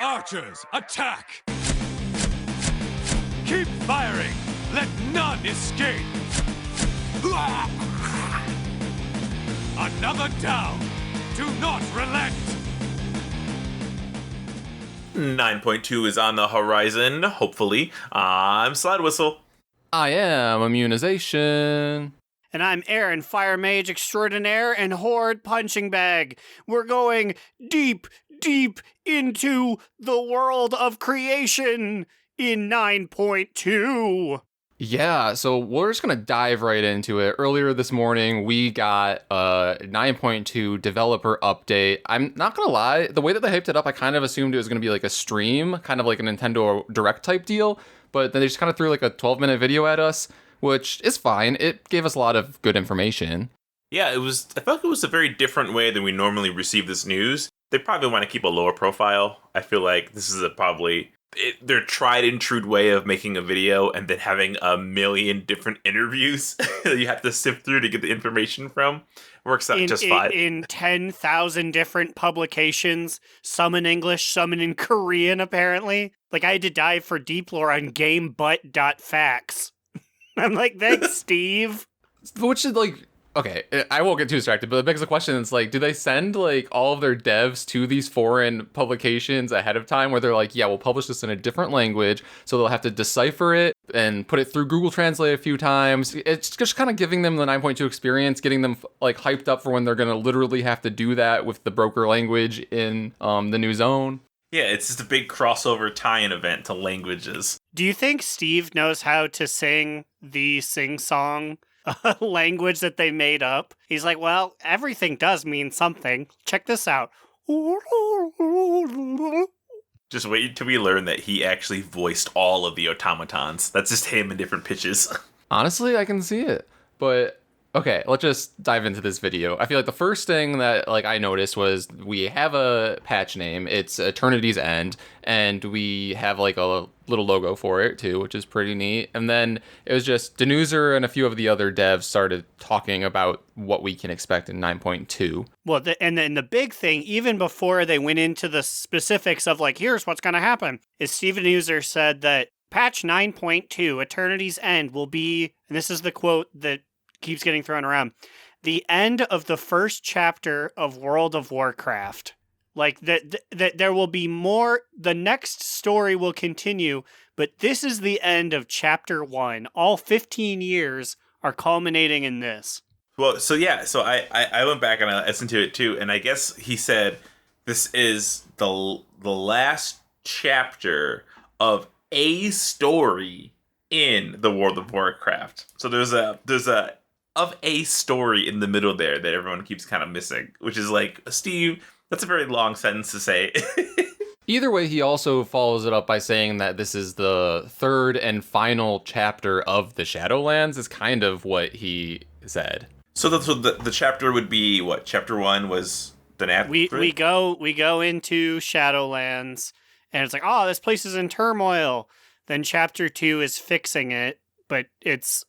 Archers, attack! Keep firing! Let none escape! Another down! Do not relent! 9.2 is on the horizon, hopefully. I'm Slidewhistle. I am Immunization. And I'm Aaron, Fire Mage Extraordinaire and Horde Punching Bag. We're going deep, deep into the world of creation in 9.2. Yeah, so we're just going to dive right into it. Earlier this morning, we got a 9.2 developer update. I'm not going to lie, the way that they hyped it up, I kind of assumed it was going to be like a stream, kind of like a Nintendo Direct type deal. But then they just kind of threw like a 12-minute video at us, which is fine. It gave us a lot of good information. Yeah, I felt like it was a very different way than we normally receive this news. They probably want to keep a lower profile. I feel like this is their tried and true way of making a video and then having a million different interviews that you have to sift through to get the information from. Works out just fine. In 10,000 different publications, some in English, some in Korean, apparently. Like, I had to dive for deep lore on gamebutt.facts. I'm like, thanks, Steve. Which is like, okay, I won't get too distracted, but it begs the question, it's like, do they send like all of their devs to these foreign publications ahead of time where they're like, yeah, we'll publish this in a different language, so they'll have to decipher it and put it through Google Translate a few times. It's just kind of giving them the 9.2 experience, getting them like hyped up for when they're going to literally have to do that with the broker language in the new zone. Yeah, it's just a big crossover tie-in event to languages. Do you think Steve knows how to sing the sing-song language that they made up? He's like, well, everything does mean something. Check this out. Just wait until we learn that he actually voiced all of the automatons. That's just him in different pitches. Honestly, I can see it. But okay, let's just dive into this video. I feel like the first thing that like I noticed was we have a patch name. It's Eternity's End, and we have like a little logo for it too, which is pretty neat. And then it was just Denuser and a few of the other devs started talking about what we can expect in 9.2. Well, and then the big thing, even before they went into the specifics of like, here's what's going to happen, is Steven Denuser said that patch 9.2, Eternity's End, will be, and this is the quote that keeps getting thrown around, the end of the first chapter of World of Warcraft. Like, that there will be more, the next story will continue, but this is the end of chapter 1. All 15 years are culminating in this. Well, so yeah, so I went back and I listened to it too, and I guess he said this is the last chapter of a story in the World of Warcraft. So there's a of a story in the middle there that everyone keeps kind of missing, which is like, Steve, that's a very long sentence to say. Either way, he also follows it up by saying that this is the third and final chapter of the Shadowlands, is kind of what he said. So the chapter would be what? Chapter 1 was the nap. We go into Shadowlands, and it's like, oh, this place is in turmoil. Then chapter 2 is fixing it, but it's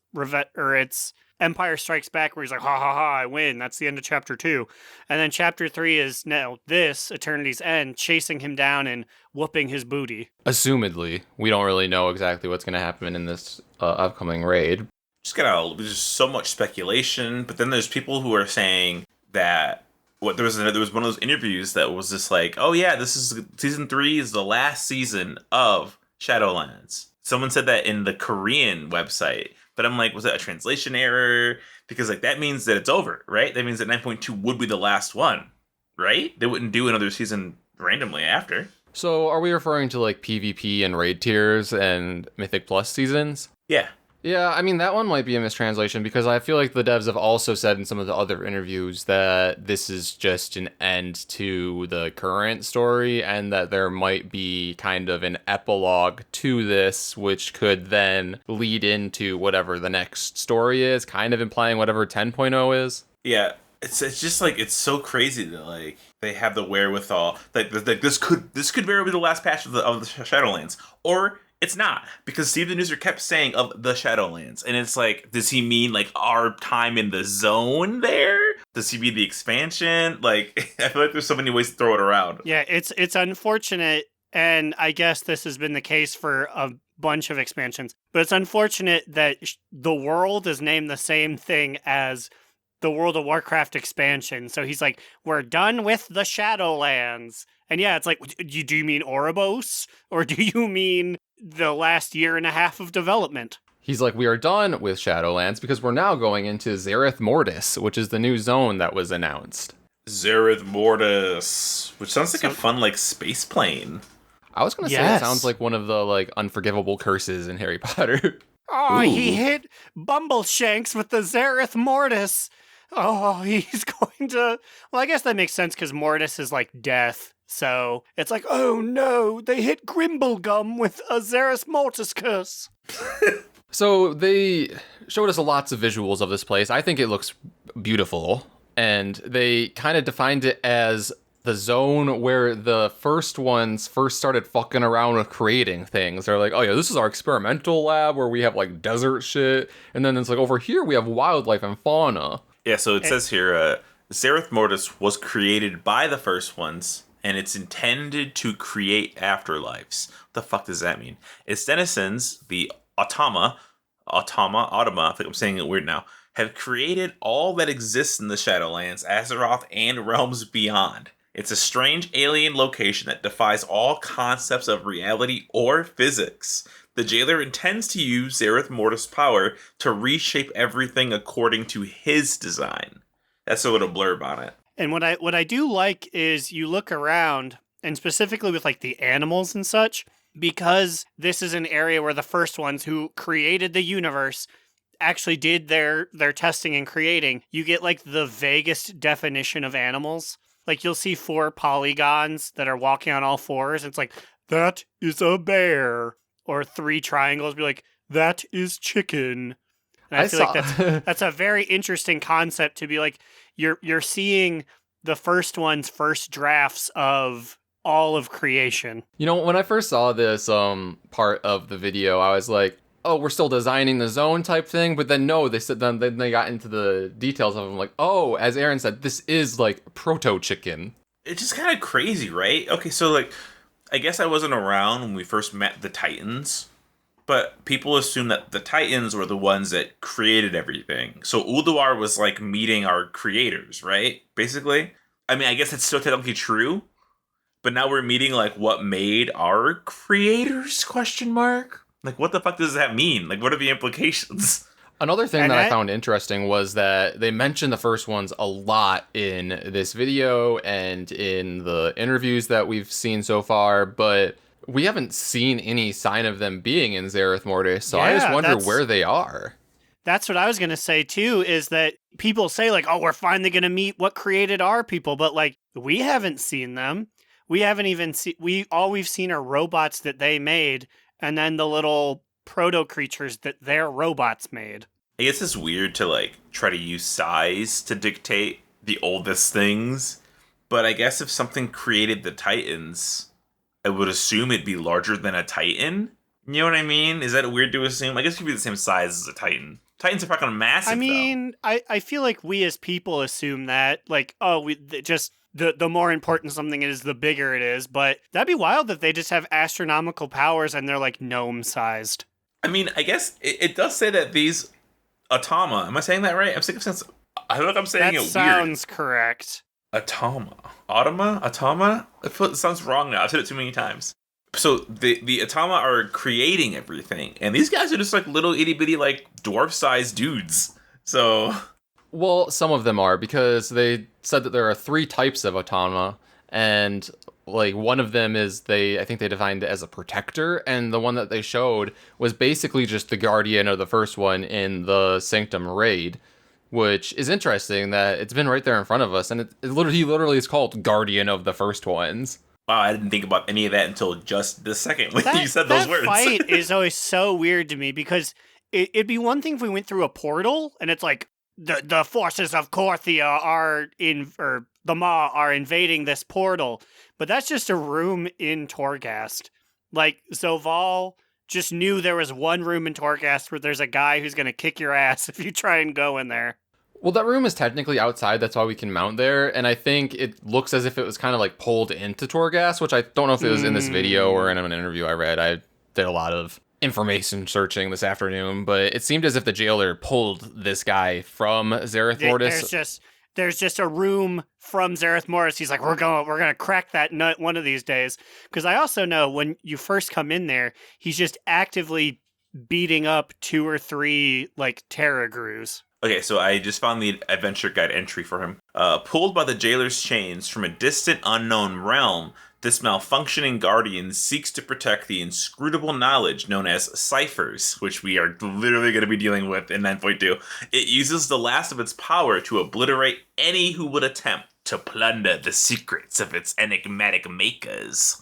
Empire Strikes Back, where he's like, ha ha ha, I win. That's the end of chapter 2. And then chapter 3 is now this, Eternity's End, chasing him down and whooping his booty. Assumedly. We don't really know exactly what's going to happen in this upcoming raid. There's so much speculation, but then there's people who are saying that there was one of those interviews that was just like, oh yeah, this is season 3 is the last season of Shadowlands. Someone said that in the Korean website. But I'm like, was that a translation error? Because like that means that it's over, right? That means that 9.2 would be the last one, right? They wouldn't do another season randomly after. So are we referring to like PvP and raid tiers and Mythic Plus seasons? Yeah. Yeah, I mean, that one might be a mistranslation because I feel like the devs have also said in some of the other interviews that this is just an end to the current story and that there might be kind of an epilogue to this, which could then lead into whatever the next story is, kind of implying whatever 10.0 is. Yeah, it's just like, it's so crazy that like they have the wherewithal. Like this could very well be the last patch of the Shadowlands, or it's not, because Steve the Newser kept saying of the Shadowlands, and it's like, does he mean like our time in the zone there? Does he be the expansion? Like, I feel like there's so many ways to throw it around. Yeah, it's unfortunate, and I guess this has been the case for a bunch of expansions, but it's unfortunate that the world is named the same thing as the World of Warcraft expansion. So he's like, we're done with the Shadowlands. And yeah, it's like, do you mean Oribos? Or do you mean the last year and a half of development? He's like, we are done with Shadowlands because we're now going into Zerith Mortis, which is the new zone that was announced. Zerith Mortis, which sounds like a fun, like, space plane. I was going to say it sounds like one of the, like, unforgivable curses in Harry Potter. Oh, he hit Bumbleshanks with the Zerith Mortis. Oh, he's going to... Well, I guess that makes sense because Mortis is like death. So it's like, oh no, they hit Grimblegum with a Zerith Mortis curse. So they showed us lots of visuals of this place. I think it looks beautiful. And they kind of defined it as the zone where the first ones first started fucking around with creating things. They're like, oh yeah, this is our experimental lab where we have like desert shit. And then it's like over here we have wildlife and fauna. Yeah, so it says here, Zerith Mortis was created by the first ones, and it's intended to create afterlives. What the fuck does that mean? Its denizens, the Automa, I think I'm saying it weird now, have created all that exists in the Shadowlands, Azeroth, and realms beyond. It's a strange alien location that defies all concepts of reality or physics. The jailer intends to use Zerith Mortis' power to reshape everything according to his design. That's a little blurb on it. And what I do like is you look around, and specifically with like the animals and such, because this is an area where the first ones who created the universe actually did their testing and creating, you get like the vaguest definition of animals. Like you'll see 4 polygons that are walking on all fours. And it's like, that is a bear. Or 3 triangles, be like, that is chicken. And I feel like that's a very interesting concept to be like, you're seeing the first one's first drafts of all of creation. You know, when I first saw this part of the video, I was like, oh, we're still designing the zone type thing. But then no, then they got into the details of them. Like, oh, as Aaron said, this is like proto chicken. It's just kind of crazy, right? Okay, so like, I guess I wasn't around when we first met the Titans, but people assume that the Titans were the ones that created everything. So Ulduar was like meeting our creators, right? Basically. I mean, I guess it's still technically true, but now we're meeting like what made our creators, question mark? Like, what the fuck does that mean? Like, what are the implications? Another thing that I found interesting was that they mentioned the first ones a lot in this video and in the interviews that we've seen so far, but we haven't seen any sign of them being in Zerith Mortis, so I just wonder where they are. That's what I was going to say, too, is that people say, like, oh, we're finally going to meet what created our people, but, like, we haven't seen them. We haven't even seen... All we've seen are robots that they made, and then the little proto-creatures that their robots made. I guess it's weird to, like, try to use size to dictate the oldest things, but I guess if something created the Titans, I would assume it'd be larger than a Titan. You know what I mean? Is that weird to assume? I guess it could be the same size as a Titan. Titans are fucking massive, I mean, I feel like we as people assume that, like, oh, we just... The more important something is, the bigger it is, but that'd be wild if they just have astronomical powers and they're, like, gnome-sized. I mean, I guess it does say that these Automa, am I saying that right? I feel like I'm saying it weird. That sounds correct. Automa? It sounds wrong now. I've said it too many times. So the Automa are creating everything, and these guys are just like little itty bitty like dwarf-sized dudes. So, well, some of them are, because they said that there are 3 types of Automa, and like one of them is I think they defined it as a protector, and the one that they showed was basically just the guardian of the first one in the Sanctum raid, which is interesting that it's been right there in front of us, and he literally is called Guardian of the First Ones. Wow, I didn't think about any of that until just this second when you said those words. That fight is always so weird to me, because it'd be one thing if we went through a portal and it's like the forces of Korthia the Maw are invading this portal, but that's just a room in Torghast. Like, Zoval just knew there was one room in Torghast where there's a guy who's going to kick your ass if you try and go in there. Well, that room is technically outside. That's why we can mount there. And I think it looks as if it was kind of like pulled into Torghast, which I don't know if it was in this video or in an interview I read. I did a lot of information searching this afternoon, but it seemed as if the jailer pulled this guy from Zerith Mortis. There's just a room from Zerith Mortis. He's like, we're gonna crack that nut one of these days. Because I also know when you first come in there, he's just actively beating up 2 or 3 like Terragrues. Okay, so I just found the adventure guide entry for him. Pulled by the jailer's chains from a distant unknown realm, this malfunctioning guardian seeks to protect the inscrutable knowledge known as ciphers, which we are literally going to be dealing with in 9.2. It uses the last of its power to obliterate any who would attempt to plunder the secrets of its enigmatic makers.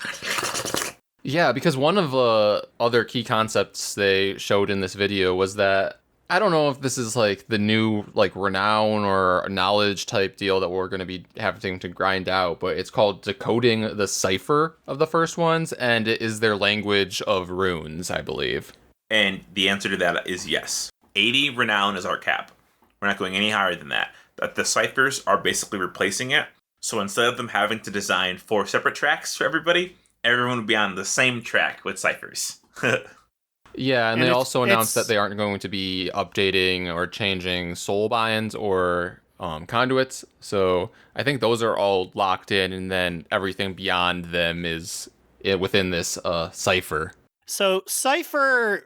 Yeah, because one of the other key concepts they showed in this video was that I don't know if this is like the new like renown or knowledge type deal that we're going to be having to grind out, but it's called decoding the cipher of the first ones, and it is their language of runes, I believe. And the answer to that is yes. 80 renown is our cap. We're not going any higher than that. But the ciphers are basically replacing it. So instead of them having to design 4 separate tracks for everybody, everyone would be on the same track with ciphers. Yeah, and they also announced that they aren't going to be updating or changing soul binds or conduits. So I think those are all locked in, and then everything beyond them is within this cipher. So Cypher,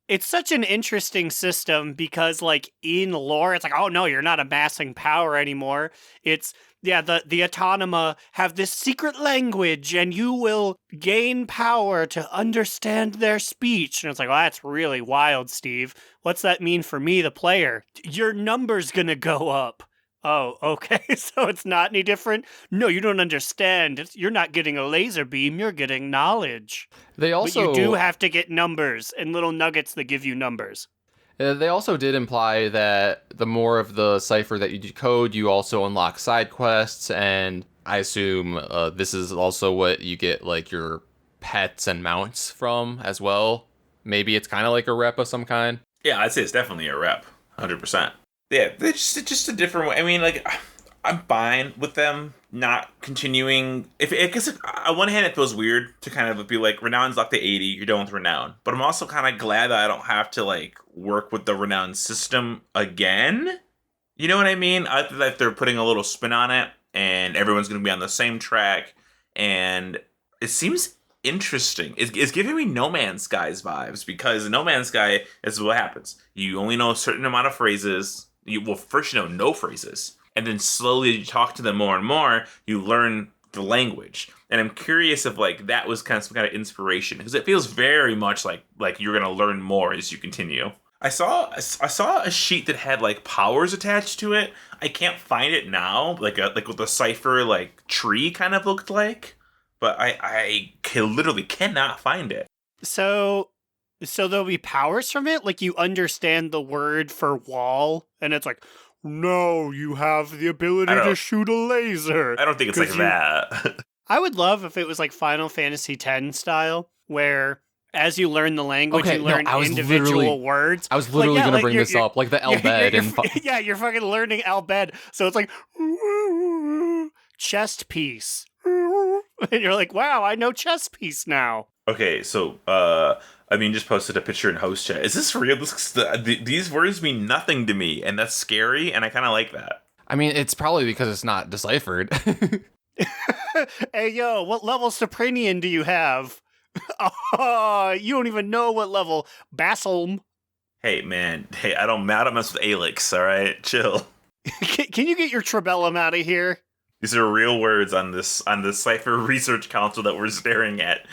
it's such an interesting system because, like, in lore, it's like, oh no, you're not amassing power anymore. It's, yeah, the Autonoma have this secret language and you will gain power to understand their speech. And it's like, well, that's really wild, Steve. What's that mean for me, the player? Your number's gonna go up. Oh, okay, so it's not any different? No, you don't understand. You're not getting a laser beam, you're getting knowledge. They also... But you do have to get numbers and little nuggets that give you numbers. They also did imply that the more of the cipher that you decode, you also unlock side quests, and I assume this is also what you get like your pets and mounts from as well. Maybe it's kind of like a rep of some kind. Yeah, I'd say it's definitely a rep, 100%. Yeah, it's just a different way. I mean, like, I'm fine with them not continuing. Because on one hand, it feels weird to kind of be like, Renown's locked to 80, you're done with Renown. But I'm also kind of glad that I don't have to, like, work with the Renown system again. You know what I mean? I think that they're putting a little spin on it, and everyone's going to be on the same track. And it seems interesting. It's giving me No Man's Sky's vibes, because No Man's Sky is what happens. You only know a certain amount of phrases. First you know no phrases, and then slowly you talk to them more and more, you learn the language. And I'm curious if like that was kind of some kind of inspiration, because it feels very much like you're gonna learn more as you continue. I saw a sheet that had like powers attached to it. I can't find it now, like what the cipher like tree kind of looked like, but I literally cannot find it. So there'll be powers from it? Like you understand the word for wall, and it's like, no, you have the ability to shoot a laser. I don't think it's like that. I would love if it was like Final Fantasy X style, where as you learn the language, you learn individual words. I was literally going to bring this up, like the Albed. Yeah, you're fucking learning Albed. So it's like, chest piece. And you're like, wow, I know chest piece now. Okay, so, just posted a picture in host chat. Is this real? These words mean nothing to me, and that's scary, and I kind of like that. I mean, it's probably because it's not deciphered. Hey, yo, what level Sopranian do you have? Oh, you don't even know what level. Basilm. Hey, man. Hey, I don't mess with Alex, all right? Chill. Can you get your Trebellum out of here? These are real words on this Cipher Research Council that we're staring at.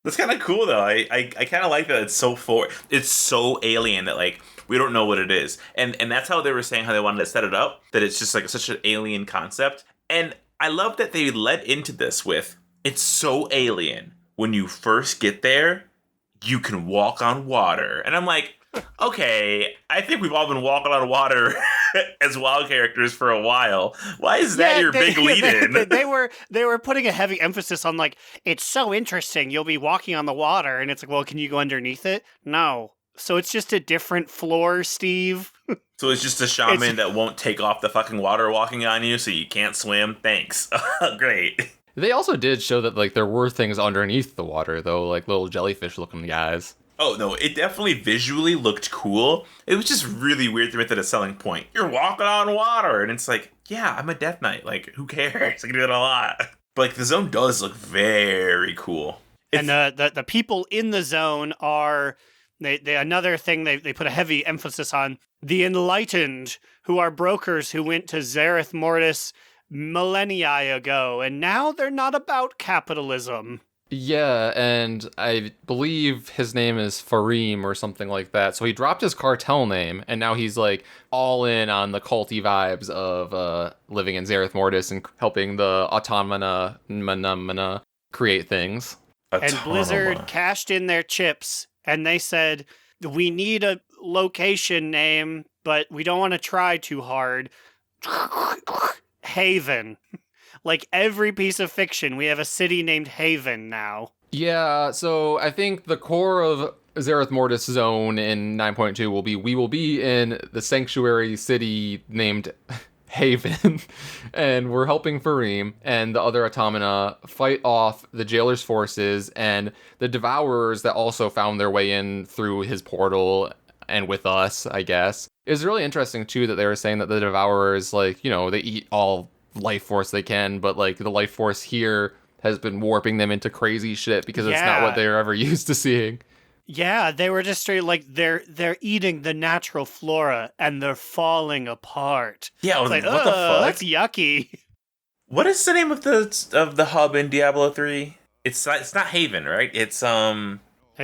That's kind of cool, though. I kind of like that it's so alien that, like, we don't know what it is. And that's how they were saying how they wanted to set it up, that it's just, like, such an alien concept. And I love that they led into this with, it's so alien. When you first get there, you can walk on water. And I'm like, okay, I think we've all been walking on water as wild characters for a while. Why is that your big lead-in? They were putting a heavy emphasis on, like, it's so interesting. You'll be walking on the water, and it's like, well, can you go underneath it? No. So it's just a different floor, Steve. So it's just a shaman that won't take off the fucking water walking on you, so you can't swim. Thanks. Great. They also did show that like there were things underneath the water though, like little jellyfish looking guys. Oh no, it definitely visually looked cool. It was just really weird to make that a selling point. You're walking on water, and it's like, yeah, I'm a Death Knight. Like, who cares? I can do it a lot. But like, the zone does look very cool. And the people in the zone are they another thing they put a heavy emphasis on, the enlightened, who are brokers who went to Zerith Mortis millennia ago, and now they're not about capitalism. Yeah, and I believe his name is Fareem or something like that. So he dropped his cartel name, and now he's like all in on the culty vibes of living in Zerith Mortis and helping the automata create things. And Blizzard cashed in their chips, and they said, we need a location name, but we don't want to try too hard. Haven. Like every piece of fiction, we have a city named Haven now. Yeah, so I think the core of Zerith Mortis zone in 9.2 will be, we will be in the sanctuary city named Haven, and we're helping Fareem and the other automata fight off the jailer's forces and the devourers that also found their way in through his portal and with us, I guess. It was really interesting, too, that they were saying that the devourers, like, you know, they eat all life force they can, but like the life force here has been warping them into crazy shit because it's not what they're ever used to seeing. Yeah, they were just straight like they're eating the natural flora and they're falling apart. Yeah, I was like, what the fuck? That's yucky. What is the name of the hub in Diablo 3? It's not Haven, right? It's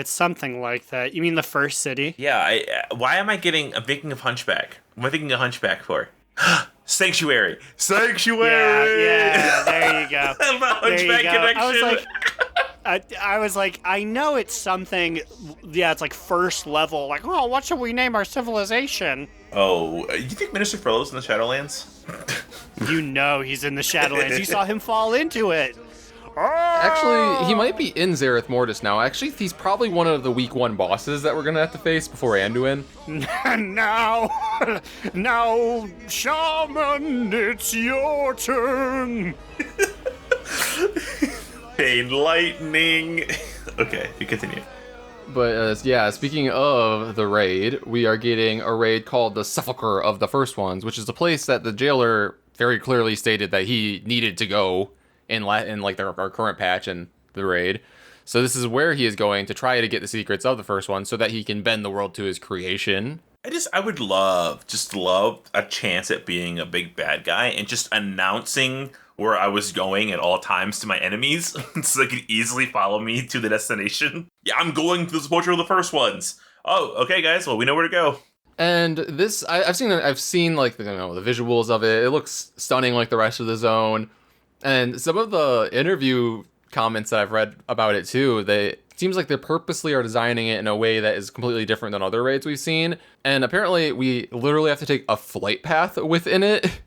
something like that. You mean the first city? Yeah, why am I thinking of Hunchback? What am I thinking of Hunchback for? Sanctuary. Yeah, there you go. The Hunchback connection. I was like, I know it's something, yeah, it's like first level, like, oh, what should we name our civilization? Oh, you think Minister Furlow's in the Shadowlands? You know he's in the Shadowlands. You saw him fall into it. Actually, he might be in Zerith Mortis now. Actually, he's probably one of the week 1 bosses that we're going to have to face before Anduin. Now, Shaman, it's your turn. Enlightening. Okay, you continue. But yeah, speaking of the raid, we are getting a raid called the Sepulchre of the First Ones, which is a place that the jailer very clearly stated that he needed to go in like our current patch and the raid. So this is where he is going to try to get the secrets of the First One so that he can bend the world to his creation. I would love a chance at being a big bad guy and just announcing where I was going at all times to my enemies so they could easily follow me to the destination. Yeah, I'm going to the Sepulchre of the First Ones. Oh, okay, guys. Well, we know where to go. And this, I've seen like the visuals of it. It looks stunning like the rest of the zone. And some of the interview comments that I've read about it too, it seems like they purposely are designing it in a way that is completely different than other raids we've seen. And apparently we literally have to take a flight path within it.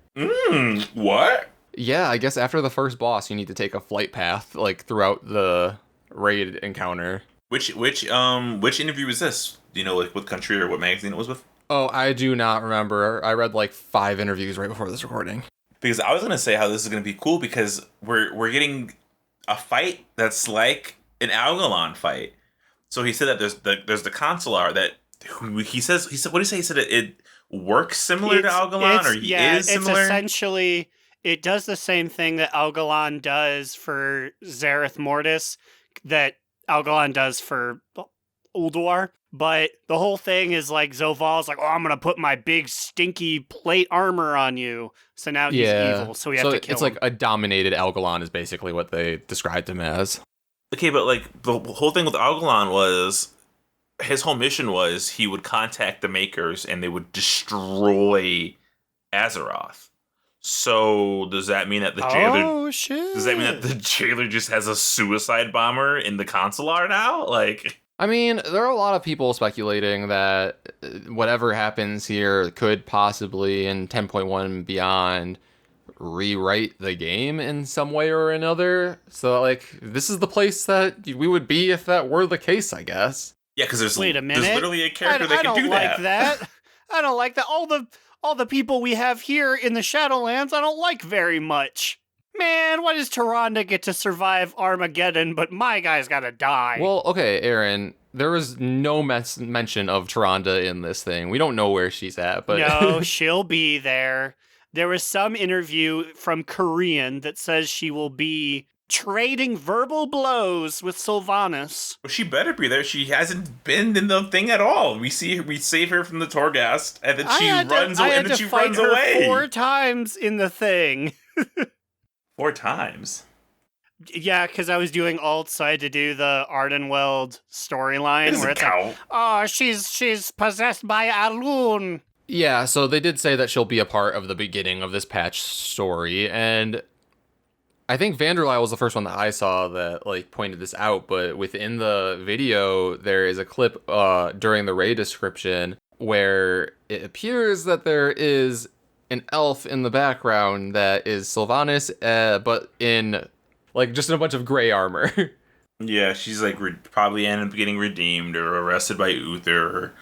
What? Yeah, I guess after the first boss, you need to take a flight path like throughout the raid encounter. Which interview was this? Do you know like what country or what magazine it was with? Oh, I do not remember. I read like 5 interviews right before this recording. Because I was gonna say how this is gonna be cool because we're getting a fight that's like an Algalon fight. So he said that there's the consular that he said what did he say? He said it works similar to Algalon, or he is similar. It's essentially, it does the same thing that Algalon does for Zerith Mortis that Algalon does for Ulduar. But the whole thing is like Zoval's like, oh, I'm gonna put my big stinky plate armor on you. So now he's evil, so we have to kill him. It's like a dominated Algalon is basically what they described him as. Okay, but like the whole thing with Algalon was his whole mission was he would contact the Makers and they would destroy Azeroth. So does that mean that the jailer? Oh shit! Does that mean that the jailer just has a suicide bomber in the consular now? Like, I mean, there are a lot of people speculating that whatever happens here could possibly, in 10.1 and beyond, rewrite the game in some way or another. So, like, this is the place that we would be if that were the case, I guess. Yeah, because there's Wait a minute. There's literally a character that I can don't do like that. that. I don't like that. All the people we have here in the Shadowlands, I don't like very much. Man, why does Tyrande get to survive Armageddon, but my guy's gotta die? Well, okay, Aaron, there was no mention of Tyrande in this thing. We don't know where she's at, but No, she'll be there. There was some interview from Korean that says she will be trading verbal blows with Sylvanas. Well, she better be there. She hasn't been in the thing at all. We save her from the Torghast, and then she runs away. And then she runs away 4 times in the thing. 4 times. Yeah, because I was doing alt, so I had to do the Ardenweld storyline where it's like, oh, she's possessed by Alun. yeah, so they did say that she'll be a part of the beginning of this patch story, and I think Vanderlei was the first one that I saw that like pointed this out, but within the video there is a clip during the raid description where it appears that there is an elf in the background that is Sylvanas, but in like just in a bunch of gray armor. Yeah, she's like probably end up getting redeemed or arrested by Uther or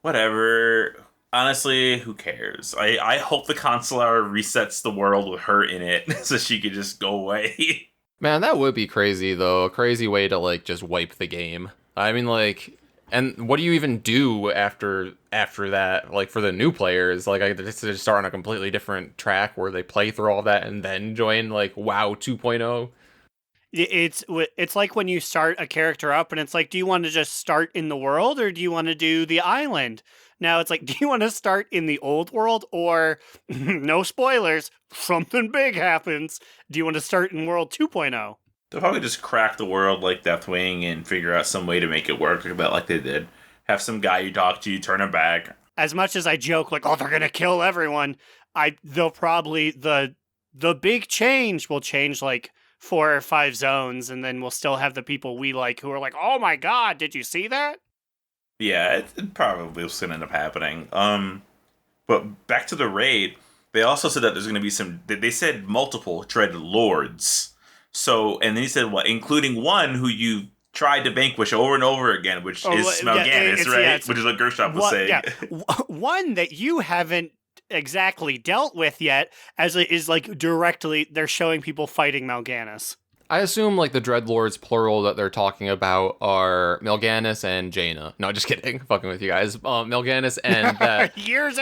whatever. Honestly, who cares? I hope the Consular resets the world with her in it so she could just go away. Man, that would be crazy though. A crazy way to like just wipe the game. I mean, like, and what do you even do after that? Like for the new players, like I just start on a completely different track where they play through all that and then join like WoW 2.0. It's like when you start a character up and it's like, do you want to just start in the world or do you want to do the island? Now it's like, do you want to start in the old world or, no spoilers, something big happens. Do you want to start in world 2.0? They'll probably just crack the world like Deathwing and figure out some way to make it work about like they did. Have some guy you talk to, turn him back. As much as I joke like, oh, they're going to kill everyone, they'll probably, the big change will change like 4 or 5 zones and then we'll still have the people we like who are like, oh my god, did you see that? Yeah, it probably was going to end up happening. But back to the raid, they also said that there's going to be they said multiple Dread Lords. So, and then he said, what, including one who you tried to vanquish over and over again, which is Smelganis, right? Yeah, which is what Gershop was saying. Yeah, one that you haven't exactly dealt with yet, as it is like directly, they're showing people fighting Mal'Ganis. I assume like the Dreadlords plural that they're talking about are Mal'Ganis and Jaina. No, just kidding. Fucking with you guys. Mal'Ganis and that years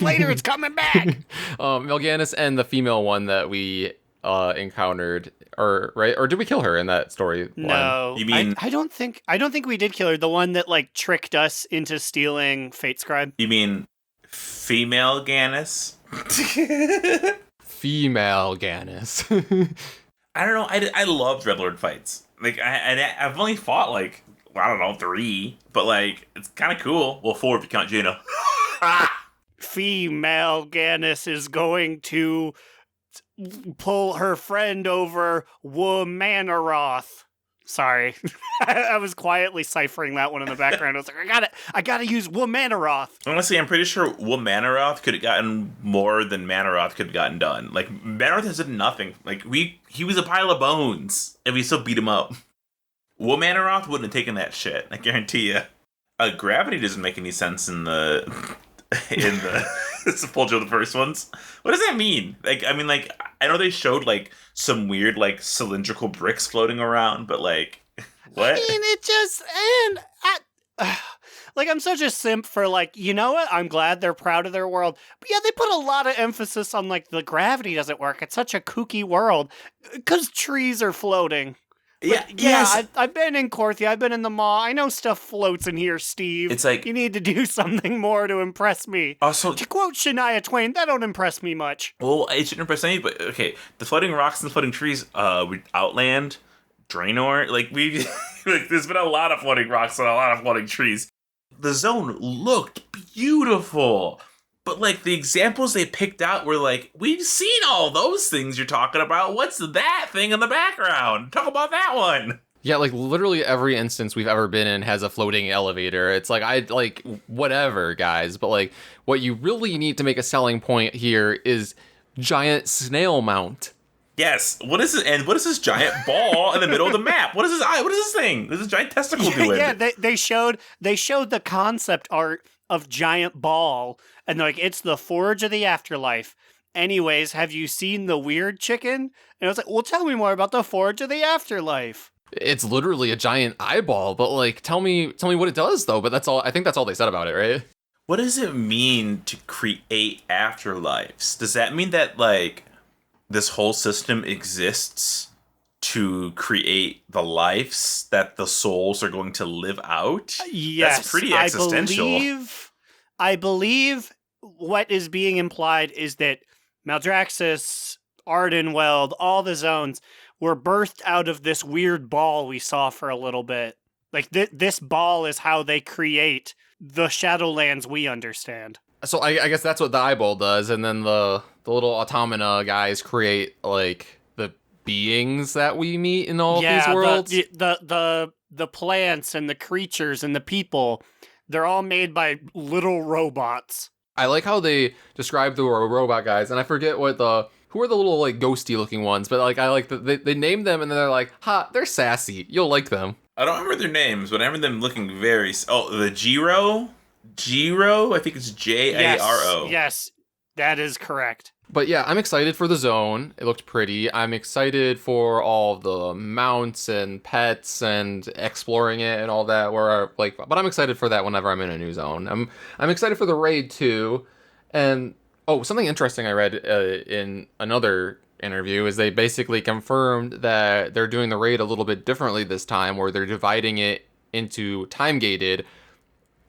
later, it's coming back. Mal'Ganis and the female one that we encountered, or did we kill her in that story? No, you mean I don't think we did kill her. The one that like tricked us into stealing Fate Scribe. You mean female Ganis? Female Ganis. I don't know. I love Dreadlord fights. Like I've only fought like I don't know 3, but like it's kind of cool. Well, 4 if you count Jaina. Female Ganis is going to pull her friend over Womanaroth. Sorry, I was quietly ciphering that one in the background. I was like, I gotta use Womanaroth. Honestly, I'm pretty sure Womanaroth could have gotten more than Manaroth could have gotten done. Like Manaroth has done nothing. Like he was a pile of bones, and we still beat him up. Womanaroth wouldn't have taken that shit. I guarantee you. Gravity doesn't make any sense in the Sepulchre, the first ones. What does that mean? Like, I mean, like, I know they showed, like, some weird, like, cylindrical bricks floating around, but, like, what? I mean, it just, like, I'm such a simp for, like, you know what? I'm glad they're proud of their world. But yeah, they put a lot of emphasis on, like, the gravity doesn't work. It's such a kooky world. Because trees are floating. But, I've been in Korthia, I've been in the Maw. I know stuff floats in here, Steve. It's like, you need to do something more to impress me. Also, to quote Shania Twain, that don't impress me much. Well, it shouldn't impress me, but okay, the floating rocks and the floating trees, Outland, Draenor, like like there's been a lot of floating rocks and a lot of floating trees. The zone looked beautiful. But, like, the examples they picked out were like, we've seen all those things you're talking about. What's that thing in the background? Talk about that one. Yeah, like, literally every instance we've ever been in has a floating elevator. It's like, whatever, guys. But, like, what you really need to make a selling point here is giant snail mount. Yes. What is it? And what is this giant ball in the middle of the map? What is this? What is this thing? What is this giant testicle doing? Yeah, they showed the concept art of giant ball, and they're like, it's the Forge of the Afterlife. Anyways, have you seen the weird chicken? And I was like, well, tell me more about the Forge of the Afterlife. It's literally a giant eyeball, but like, tell me what it does though. But that's all. I think that's all they said about it, right? What does it mean to create afterlives? Does that mean that like this whole system exists to create the lives that the souls are going to live out? Yes, that's pretty existential. I believe what is being implied is that Maldraxxus, Ardenweld, all the zones were birthed out of this weird ball we saw for a little bit. Like this ball is how they create the Shadowlands we understand. So I guess that's what the eyeball does, and then the little automata guys create like the beings that we meet in all these worlds. The plants and the creatures and the people, they're all made by little robots. I like how they describe the robot guys, and I forget who are the little like ghosty looking ones, but like I like they name them, and then they're like, ha, they're sassy. You'll like them. I don't remember their names, but I remember them looking very. Oh, the Jiro, I think it's Jaro. Yes, that is correct. But yeah, I'm excited for the zone. It looked pretty. I'm excited for all the mounts and pets and exploring it and all that. But I'm excited for that whenever I'm in a new zone. I'm excited for the raid too. And something interesting I read in another interview is they basically confirmed that they're doing the raid a little bit differently this time, where they're dividing it into time gated.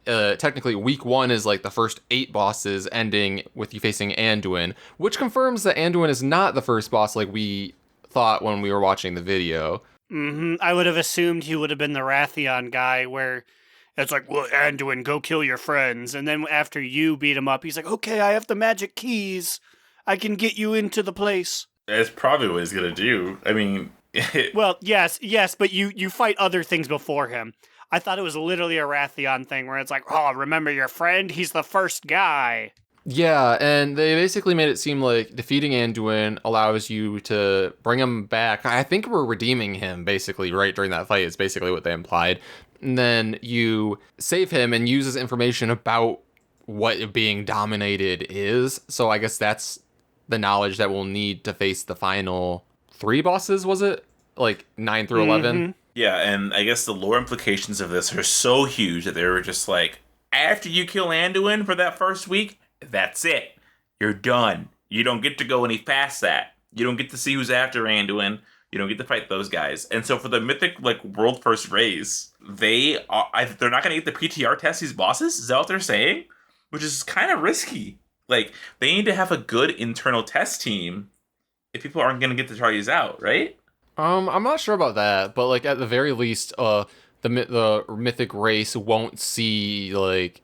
Technically, week 1 is like the first 8 bosses, ending with you facing Anduin, which confirms that Anduin is not the first boss like we thought when we were watching the video. I would have assumed he would have been the Rathion guy, where it's like, well, Anduin, go kill your friends. And then after you beat him up, he's like, okay, I have the magic keys. I can get you into the place. That's probably what he's going to do. I mean... Well, yes, but you fight other things before him. I thought it was literally a Rathion thing where it's like, oh, remember your friend? He's the first guy. Yeah, and they basically made it seem like defeating Anduin allows you to bring him back. I think we're redeeming him, basically, right during that fight. It's basically what they implied. And then you save him and use his information about what being dominated is. So I guess that's the knowledge that we'll need to face the final 3 bosses, was it? Like 9 through 11? Yeah, and I guess the lore implications of this are so huge that they were just like, after you kill Anduin for that first week, that's it. You're done. You don't get to go any past that. You don't get to see who's after Anduin. You don't get to fight those guys. And so for the mythic like world first raise, they're not going to get the PTR test these bosses. Is that what they're saying? Which is kind of risky. Like they need to have a good internal test team if people aren't going to get the charities out, right? I'm not sure about that, but like at the very least, the mythic race won't see like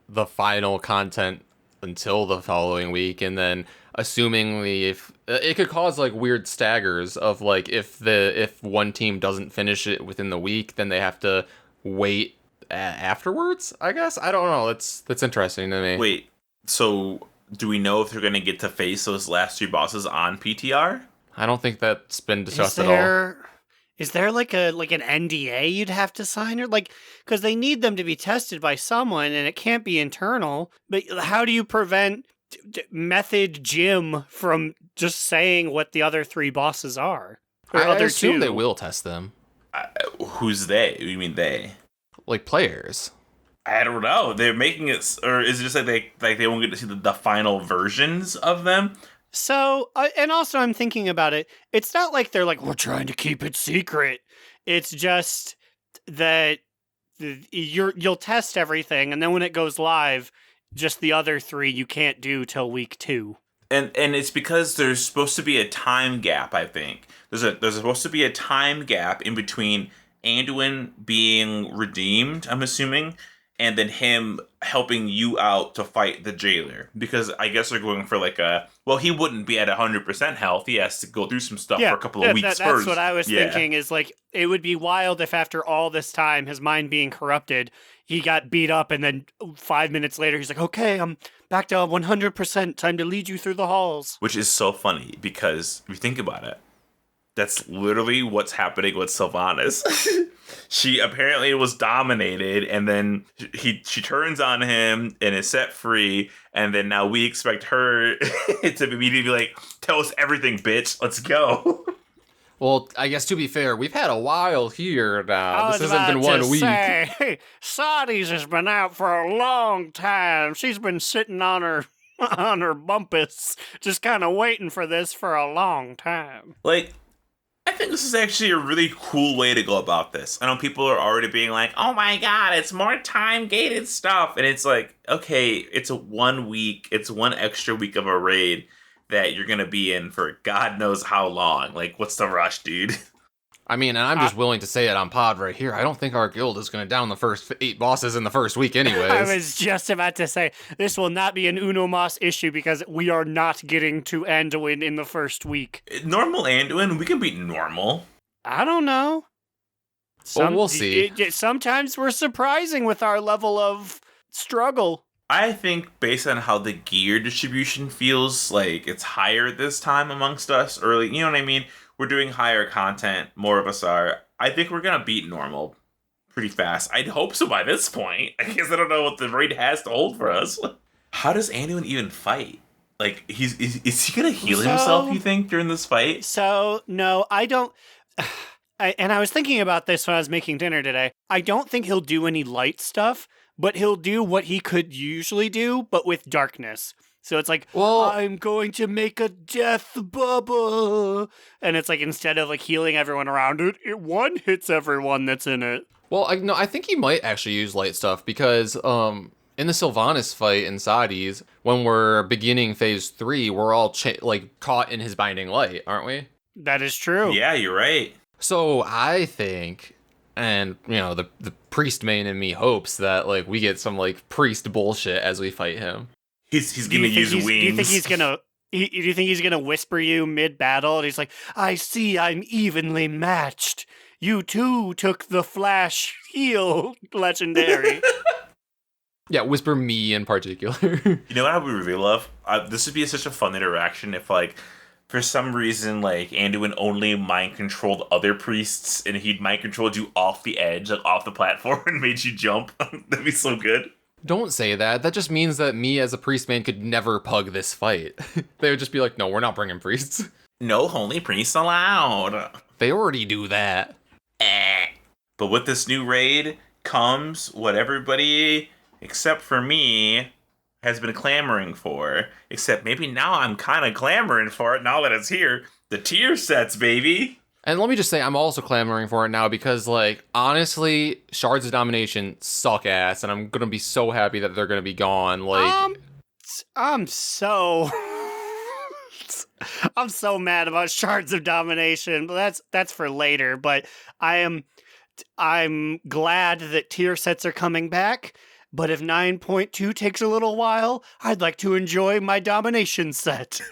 the final content until the following week, and then assumingly if it could cause like weird staggers of like if one team doesn't finish it within the week, then they have to wait afterwards. I guess I don't know. That's interesting to me. Wait, so do we know if they're going to get to face those last 3 bosses on PTR? I don't think that's been discussed at all. Is there like an NDA you'd have to sign, or like, because they need them to be tested by someone and it can't be internal? But how do you prevent Method Jim from just saying what the other 3 bosses are? Or I other assume 2? they will test them. Who's they? You mean they? Like players. I don't know. They're making it, or is it just like they won't get to see the final versions of them? So, and also I'm thinking about it, it's not like they're like, we're trying to keep it secret. It's just that you'll test everything, and then when it goes live, just the other 3 you can't do till week 2. And it's because there's supposed to be a time gap, I think. There's supposed to be a time gap in between Anduin being redeemed, I'm assuming, and then him helping you out to fight the jailer. Because I guess they're going for like he wouldn't be at 100% health. He has to go through some stuff for a couple of weeks that's first. what I was thinking is like, it would be wild if after all this time, his mind being corrupted, he got beat up and then 5 minutes later, he's like, okay, I'm back to 100%, time to lead you through the halls. Which is so funny because if you think about it, that's literally what's happening with Sylvanas. She apparently was dominated, and then she turns on him and is set free, and then now we expect her to immediately be like, tell us everything, bitch, let's go. Well, I guess to be fair, we've had a while here now. This hasn't been 1 week. Hey, Sadie's has been out for a long time. She's been sitting on her bumpus, just kind of waiting for this for a long time. Like, I think this is actually a really cool way to go about this. I know people are already being like, oh my god, it's more time-gated stuff. And it's like, okay, it's a 1 week, it's one extra week of a raid that you're going to be in for God knows how long. Like, what's the rush, dude? I mean, and I'm just willing to say it on pod right here. I don't think our guild is going to down the first 8 bosses in the first week anyways. I was just about to say, this will not be an Uno Mas issue because we are not getting to Anduin in the first week. Normal Anduin, we can beat normal. I don't know. We'll see. Sometimes we're surprising with our level of struggle. I think based on how the gear distribution feels, like it's higher this time amongst us early. You know what I mean? We're doing higher content. More of us are. I think we're going to beat normal pretty fast. I'd hope so by this point. I guess I don't know what the raid has to hold for us. How does Anduin even fight? Like, is he going to heal himself, you think, during this fight? So, no, I don't... and I was thinking about this when I was making dinner today. I don't think he'll do any light stuff, but he'll do what he could usually do, but with darkness. So it's like, I'm going to make a death bubble. And it's like, instead of like healing everyone around it, it one hits everyone that's in it. Well, I think he might actually use light stuff because in the Sylvanas fight in Sadie's, when we're beginning phase 3, we're all caught in his binding light, aren't we? That is true. Yeah, you're right. So I think, and you know, the priest main in me hopes that like we get some like priest bullshit as we fight him. He's gonna use wings. Do you think he's gonna whisper you mid battle and he's like, I see I'm evenly matched. You too took the flash heal legendary. Yeah, whisper me in particular. You know what I would really love? This would be such a fun interaction if like for some reason like Anduin only mind controlled other priests and he'd mind controlled you off the edge, like off the platform, and made you jump. That'd be so good. Don't say that. That just means that me as a priest man could never pug this fight. They would just be like, no, we're not bringing priests. No holy priests allowed. They already do that. But with this new raid comes what everybody, except for me, has been clamoring for. Except maybe now I'm kind of clamoring for it now that it's here. The tier sets, baby. And let me just say, I'm also clamoring for it now because, like, honestly, Shards of Domination suck ass, and I'm gonna be so happy that they're gonna be gone. Like, I'm so mad about Shards of Domination, but that's for later. But I'm glad that tier sets are coming back. But if 9.2 takes a little while, I'd like to enjoy my Domination set.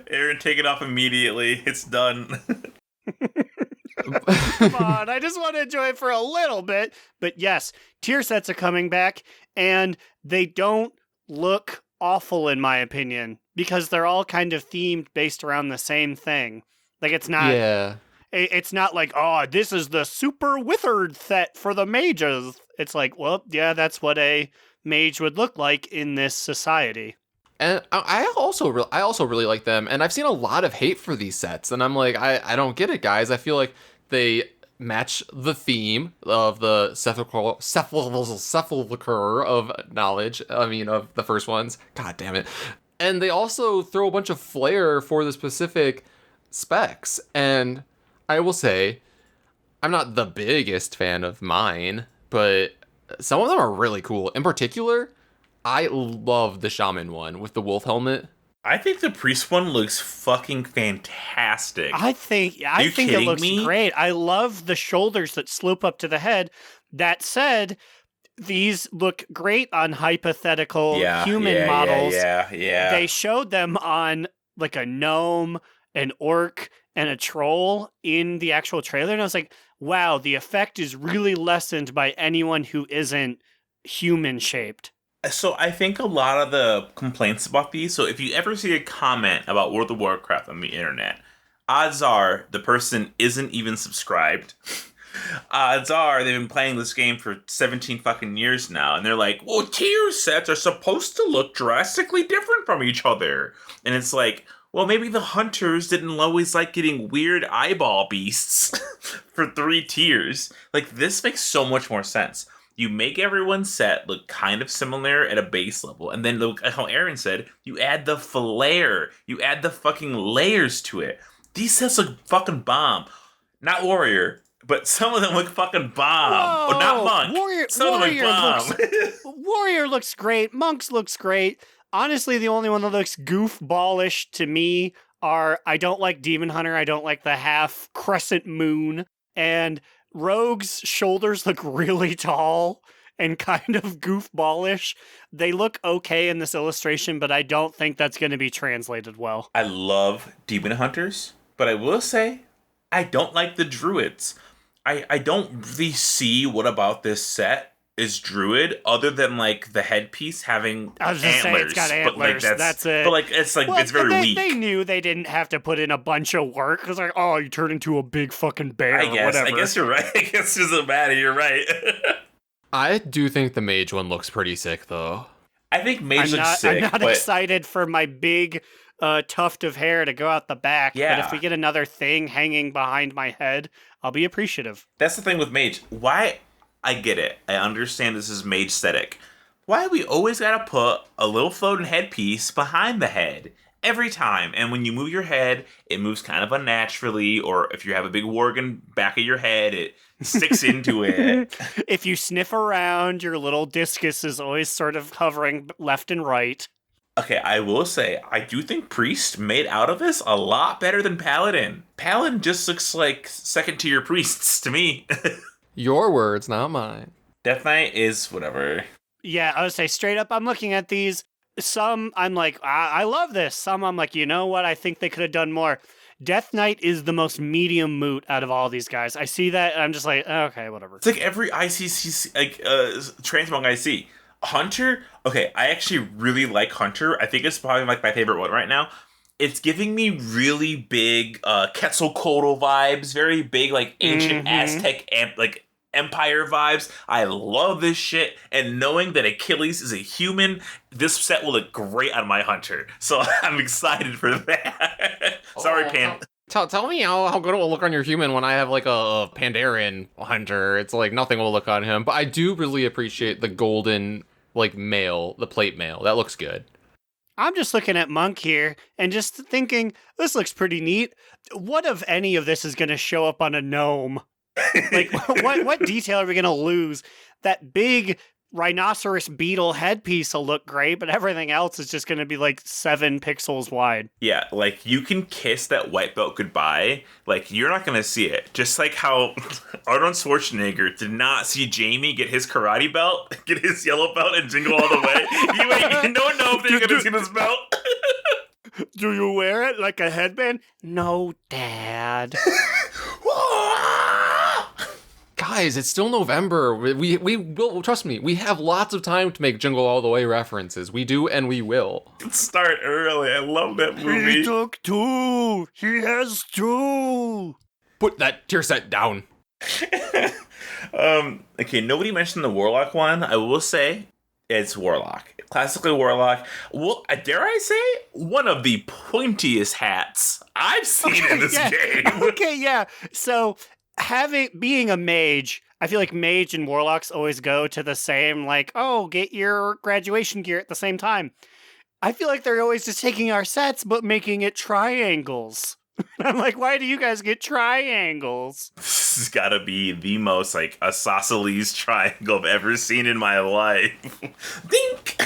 Aaron, take it off immediately. It's done. Come on, I just want to enjoy it for a little bit. But yes, tier sets are coming back, and they don't look awful in my opinion, because they're all kind of themed based around the same thing. Like, it's not... Yeah. It's not like, oh, this is the super withered set for the mages. It's like, well, yeah, that's what a mage would look like in this society. And I also really like them, and I've seen a lot of hate for these sets, and I'm like, I don't get it, guys. I feel like they match the theme of the sepulchre of knowledge, of the first ones. God damn it. And they also throw a bunch of flair for the specific specs, and I will say, I'm not the biggest fan of mine, but some of them are really cool. In particular, I love the shaman one with the wolf helmet. I think the priest one looks fucking fantastic. I think it looks great. I love the shoulders that slope up to the head. That said, these look great on hypothetical human yeah, models. Yeah. They showed them on like a gnome, an orc, and a troll in the actual trailer. And I was like, wow, the effect is really lessened by anyone who isn't human shaped. So I think a lot of the complaints about these, so if you ever see a comment about World of Warcraft on the internet, odds are the person isn't even subscribed. Odds are they've been playing this game for 17 fucking years now, and they're like, well, tier sets are supposed to look drastically different from each other. And it's like, well, maybe the hunters didn't always like getting weird eyeball beasts for 3 tiers. Like, this makes so much more sense. You make everyone's set look kind of similar at a base level, and then, like how Aaron said, you add the flair. You add the fucking layers to it. These sets look fucking bomb. Not warrior, but some of them look fucking bomb. Whoa, Oh, not monk. Some of them look bomb. Warrior looks great. Monks looks great. Honestly, the only one that looks goofballish to me are I don't like Demon Hunter. I don't like the half crescent moon. And Rogue's shoulders look really tall and kind of goofballish. They look okay in this illustration, but I don't think that's going to be translated well. I love Demon Hunters, but I will say I don't like the Druids. I don't really see what about this set is Druid other than like the headpiece having I was just saying antlers. it's got antlers. But like that's it. But like it's like Well, it's very weak. They knew they didn't have to put in a bunch of work because like, oh, you turn into a big fucking bear or whatever. I guess you're right. I guess it doesn't matter. You're right. I do think the mage one looks pretty sick, though. I think mage looks sick. I'm not but excited for my big tuft of hair to go out the back. Yeah. But if we get another thing hanging behind my head, I'll be appreciative. That's the thing with mage. Why? I get it. I understand this is mage aesthetic. Why we always gotta put a little floating headpiece behind the head every time? And when you move your head, it moves kind of unnaturally. Or if you have a big worgen back of your head, it sticks into it. If you sniff around, your little discus is always sort of hovering left and right. Okay, I will say, I do think Priest made out of this a lot better than Paladin. Paladin just looks like second tier priests to me. Your words, not mine. Death Knight is whatever. Yeah, I would say straight up, I'm looking at these. Some, I'm like, I love this. Some, I'm like, you know what? I think they could have done more. Death Knight is the most medium moot out of all these guys. I see that, and I'm just like, okay, whatever. It's like every ICC, like, Transmog I see. Hunter, okay, I actually really like Hunter. I think it's probably like my favorite one right now. It's giving me really big Quetzalcoatl vibes, very big like ancient Aztec empire vibes. I love this shit, and knowing that Achilles is a human, this set will look great on my Hunter. So I'm excited for that. Sorry, Pan. Tell me how good it will look on your human when I have like a Pandaren hunter. It's like nothing will look on him. But I do really appreciate the golden like mail, the plate mail. That looks good. I'm just looking at Monk here and just thinking, this looks pretty neat. What of any of this is going to show up on a gnome? Like, what detail are we going to lose? That big rhinoceros beetle headpiece will look great, but everything else is just going to be like 7 pixels wide. Yeah, like you can kiss that white belt goodbye. Like you're not gonna see it. Just like how Arnold Schwarzenegger did not see Jamie get his karate belt, get his yellow belt, and jingle all the way. You don't know if they're gonna see this belt. Do you wear it like a headband? No, Dad. Guys, it's still November. We will, trust me, we have lots of time to make Jingle All the Way references. We do and we will. Start early. I love that movie. He took 2. He has 2. Put that tier set down. Okay, nobody mentioned the Warlock one. I will say it's Warlock. Classically Warlock. Well, dare I say, one of the pointiest hats I've seen in this game. Okay, yeah. So being a mage, I feel like mage and warlocks always go to the same, like, oh, get your graduation gear at the same time. I feel like they're always just taking our sets, but making it triangles. I'm like, why do you guys get triangles? This has got to be the most, like, isosceles triangle I've ever seen in my life. Dink!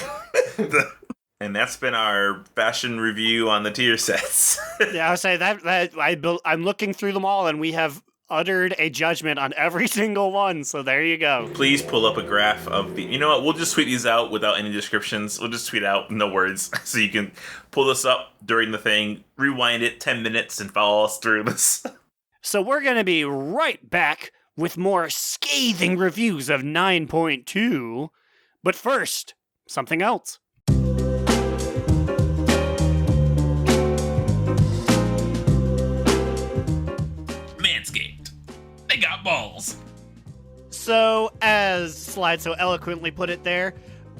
And that's been our fashion review on the tier sets. Yeah, I would say that I'm looking through them all, and we have uttered a judgment on every single one, so there you go. Please pull up a graph of the... You know what? We'll just tweet these out without any descriptions. We'll just tweet out no words. So you can pull this up during the thing, rewind it 10 minutes, and follow us through this. So we're going to be right back with more scathing reviews of 9.2. But first, something else. Manscaped. They got balls. So, as Slide so eloquently put it there,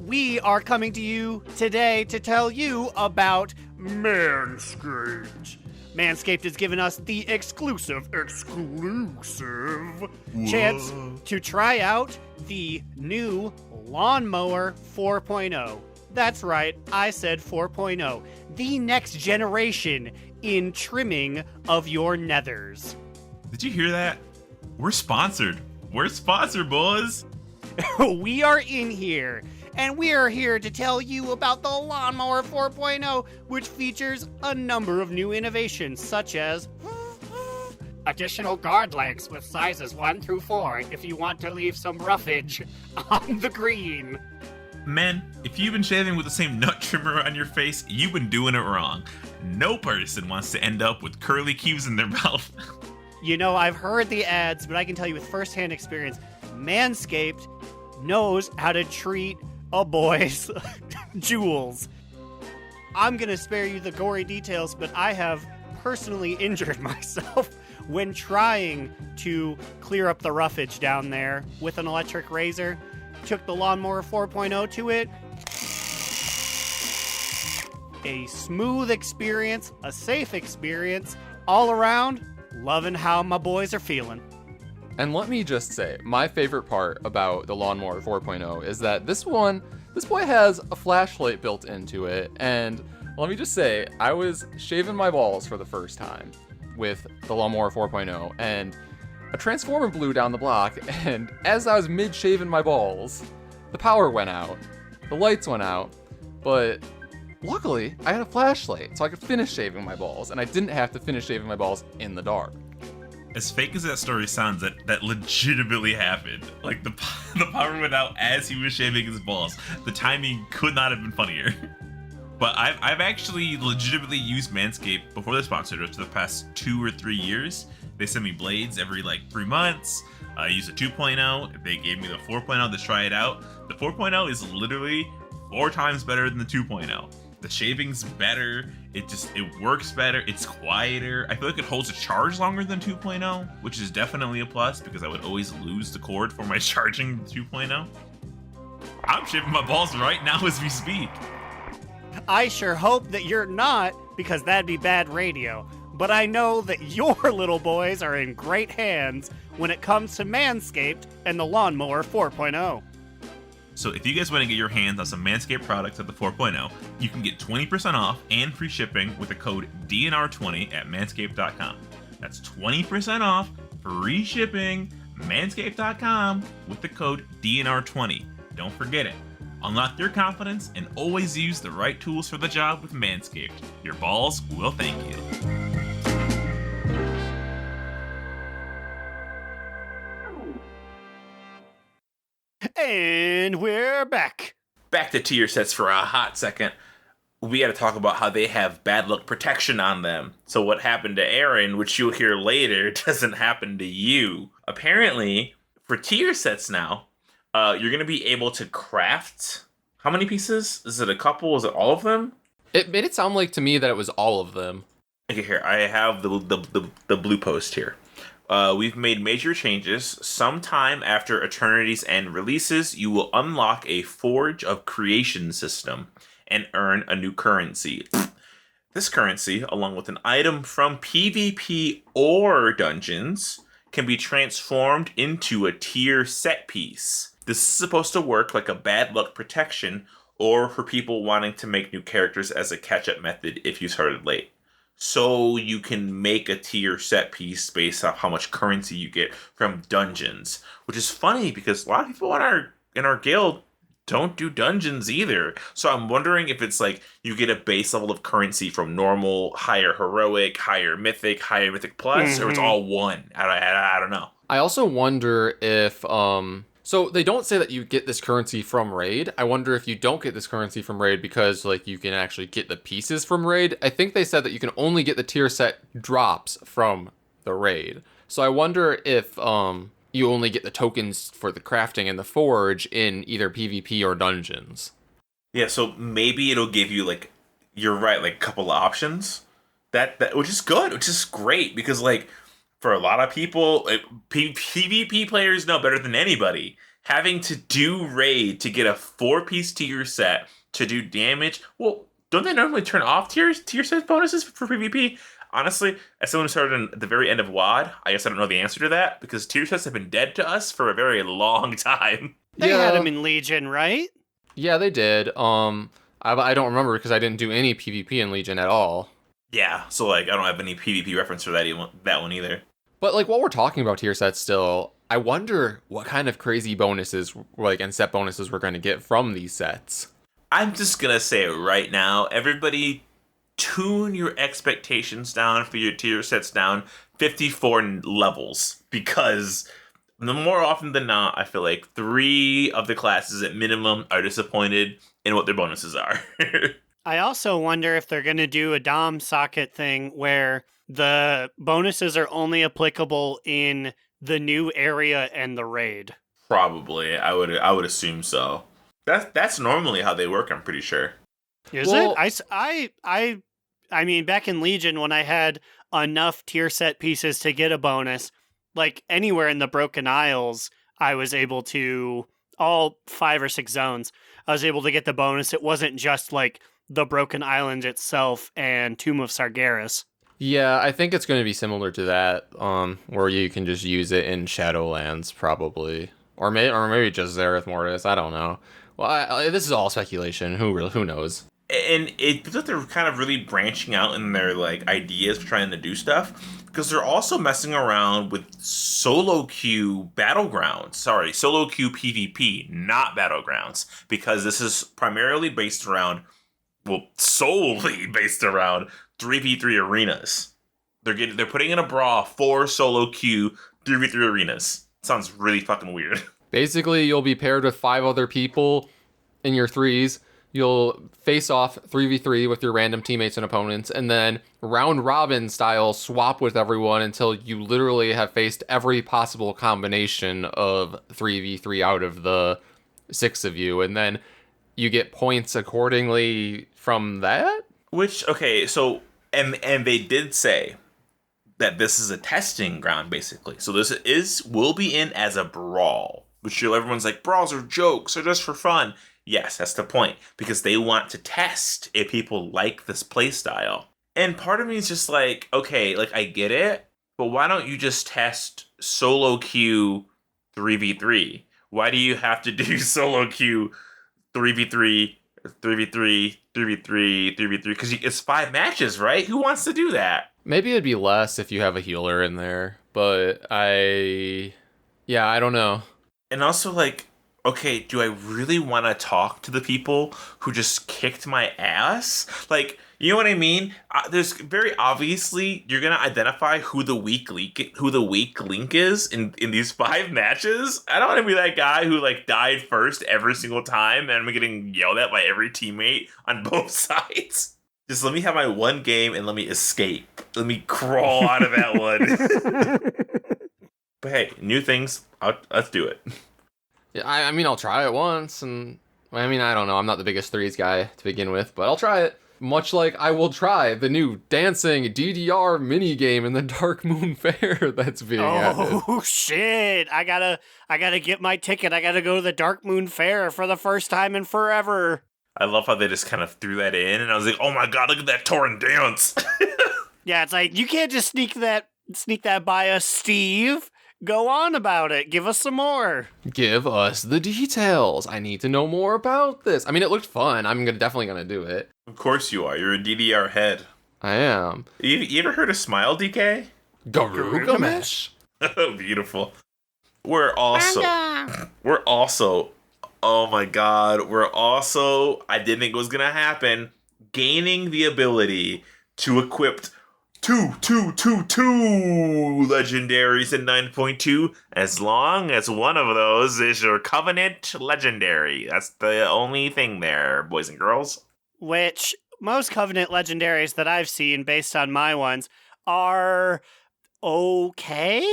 we are coming to you today to tell you about Manscaped. Manscaped has given us the exclusive chance to try out the new Lawnmower 4.0. That's right, I said 4.0. The next generation in trimming of your nethers. Did you hear that? We're sponsored. We're sponsored, boys. We are in here, and we are here to tell you about the Lawnmower 4.0, which features a number of new innovations, such as additional guard legs with sizes 1 through 4 if you want to leave some roughage on the green. Men, if you've been shaving with the same nut trimmer on your face, you've been doing it wrong. No person wants to end up with curly cues in their mouth. You know, I've heard the ads, but I can tell you with firsthand experience, Manscaped knows how to treat a boy's jewels. I'm going to spare you the gory details, but I have personally injured myself when trying to clear up the roughage down there with an electric razor. Took the Lawnmower 4.0 to it. A smooth experience, a safe experience, all around. Loving how my boys are feeling. And let me just say, my favorite part about the Lawnmower 4.0 is that this boy has a flashlight built into it. And let me just say, I was shaving my balls for the first time with the Lawnmower 4.0, and a transformer blew down the block, and as I was mid-shaving my balls, the power went out, the lights went out, but luckily, I had a flashlight, so I could finish shaving my balls, and I didn't have to finish shaving my balls in the dark. As fake as that story sounds, that legitimately happened. Like, the power went out as he was shaving his balls. The timing could not have been funnier. But I've actually legitimately used Manscaped before they sponsored us for the past 2 or 3 years. They send me blades every, 3 months. I use a 2.0. They gave me the 4.0 to try it out. The 4.0 is literally 4 times better than the 2.0. The shaving's better, it works better, it's quieter. I feel like it holds a charge longer than 2.0, which is definitely a plus because I would always lose the cord for my charging the 2.0. I'm shaving my balls right now as we speak. I sure hope that you're not, because that'd be bad radio. But I know that your little boys are in great hands when it comes to Manscaped and the Lawnmower 4.0. So if you guys want to get your hands on some Manscaped products at the 4.0, you can get 20% off and free shipping with the code DNR20 at manscaped.com. That's 20% off, free shipping, manscaped.com with the code DNR20. Don't forget it. Unlock your confidence and always use the right tools for the job with Manscaped. Your balls will thank you. And we're back. Back to tier sets for a hot second. We got to talk about how they have bad luck protection on them. So what happened to Aaron, which you'll hear later, doesn't happen to you. Apparently, for tier sets now, you're going to be able to craft... How many pieces? Is it a couple? Is it all of them? It made it sound like to me that it was all of them. Okay, here. I have the blue post here. We've made major changes. Sometime after Eternity's End releases, you will unlock a Forge of Creation system and earn a new currency. This currency, along with an item from PvP or dungeons, can be transformed into a tier set piece. This is supposed to work like a bad luck protection or for people wanting to make new characters as a catch-up method if you started late. So you can make a tier set piece based off how much currency you get from dungeons, which is funny because a lot of people in our guild don't do dungeons either. So I'm wondering if it's like you get a base level of currency from normal, higher heroic, higher mythic plus, or it's all one. I don't know. I also wonder if so they don't say that you get this currency from raid. I wonder if you don't get this currency from raid because like you can actually get the pieces from raid. I think they said that you can only get the tier set drops from the raid. So I wonder if you only get the tokens for the crafting and the forge in either PvP or dungeons. Yeah, so maybe it'll give you like, you're right, like a couple of options. That which is good, which is great because like for a lot of people, PvP players know better than anybody. Having to do raid to get a 4-piece tier set to do damage. Well, don't they normally turn off tier set bonuses for PvP? Honestly, as someone who started at the very end of WoD, I guess I don't know the answer to that because tier sets have been dead to us for a very long time. They had them in Legion, right? Yeah, they did. I don't remember because I didn't do any PvP in Legion at all. Yeah, so like I don't have any PvP reference for that one either. But like while we're talking about tier sets still, I wonder what kind of crazy bonuses like and set bonuses we're going to get from these sets. I'm just going to say it right now. Everybody tune your expectations down for your tier sets down 54 levels because the more often than not, I feel like 3 of the classes at minimum are disappointed in what their bonuses are. I also wonder if they're going to do a DOM socket thing where the bonuses are only applicable in the new area and the raid. Probably. I would assume so. That's normally how they work, I'm pretty sure. Is it? I mean, back in Legion, when I had enough tier set pieces to get a bonus, like anywhere in the Broken Isles, I was able to, all 5 or 6 zones, I was able to get the bonus. It wasn't just like the Broken Island itself and Tomb of Sargeras. Yeah, I think it's going to be similar to that, where you can just use it in Shadowlands, probably. Or maybe just Zerith Mortis, I don't know. Well, this is all speculation, who knows? And it feels like they're kind of really branching out in their like ideas for trying to do stuff because they're also messing around with solo queue battlegrounds. Sorry, solo queue PvP, not battlegrounds, because this is primarily based around, well, solely based around 3v3 arenas. They're putting in a brawl for solo queue 3v3 arenas. Sounds really fucking weird. Basically, you'll be paired with 5 other people in your 3s. You'll face off 3v3 with your random teammates and opponents, and then round robin style swap with everyone until you literally have faced every possible combination of 3v3 out of the 6 of you, and then you get points accordingly from that? Which, okay, so, and they did say that this is a testing ground, basically. So this will be in as a brawl, which everyone's like, brawls are jokes, they're just for fun. Yes, that's the point, because they want to test if people like this playstyle. And part of me is just like, okay, like I get it, but why don't you just test solo queue 3v3? Why do you have to do solo queue 3v3, 3v3, 3v3, 3v3? Because it's 5 matches, right? Who wants to do that? Maybe it'd be less if you have a healer in there, but I don't know. And also, like, okay, do I really want to talk to the people who just kicked my ass? Like, you know what I mean? There's very obviously, you're going to identify who the weak link is in these 5 matches. I don't want to be that guy who, like, died first every single time and I'm getting yelled at by every teammate on both sides. Just let me have my one game and let me escape. Let me crawl out of that one. But hey, new things. Let's do it. Yeah, I mean, I'll try it once, and I mean, I don't know. I'm not the biggest 3s guy to begin with, but I'll try it. Much like I will try the new dancing DDR minigame in the Dark Moon Fair that's being added. Oh shit! I gotta get my ticket. I gotta go to the Dark Moon Fair for the first time in forever. I love how they just kind of threw that in, and I was like, oh my god, look at that Torrent dance. Yeah, it's like, you can't just sneak that by us, Steve. Go on about it. Give us some more. Give us the details. I need to know more about this. I mean, it looked fun. I'm definitely gonna do it. Of course you are. You're a DDR head. I am. You ever heard of Smile, DK? Garugamesh. Oh, beautiful. We're also Oh my god. We're also, I didn't think it was going to happen, gaining the ability to equip two legendaries in 9.2 as long as one of those is your Covenant legendary. That's the only thing there, boys and girls. Which most Covenant legendaries that I've seen based on my ones are okay.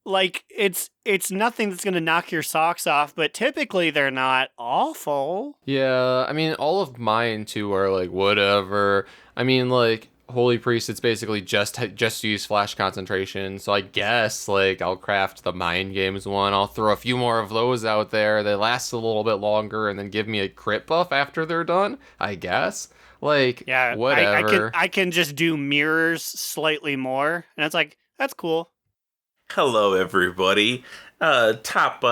Like it's nothing that's going to knock your socks off, but typically they're not awful. Yeah, I mean, all of mine too are like whatever. I mean, like Holy Priest, it's basically just use flash concentration. So I guess like I'll craft the Mind Games one. I'll throw a few more of those out there. They last a little bit longer, and then give me a crit buff after they're done. I guess. Like Yeah, whatever. I can just do mirrors slightly more, and it's like that's cool. Hello, everybody. Top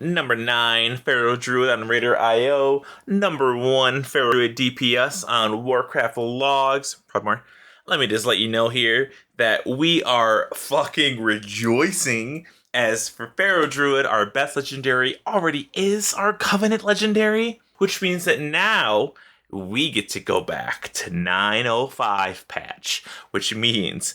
number 9 Pharaoh Druid on Raider IO. Number 1 Pharaoh Druid DPS on Warcraft Logs. Probably more. Let me just let you know here that we are fucking rejoicing, as for Pharaoh Druid, our best legendary already is our Covenant legendary, which means that now we get to go back to 905 patch, which means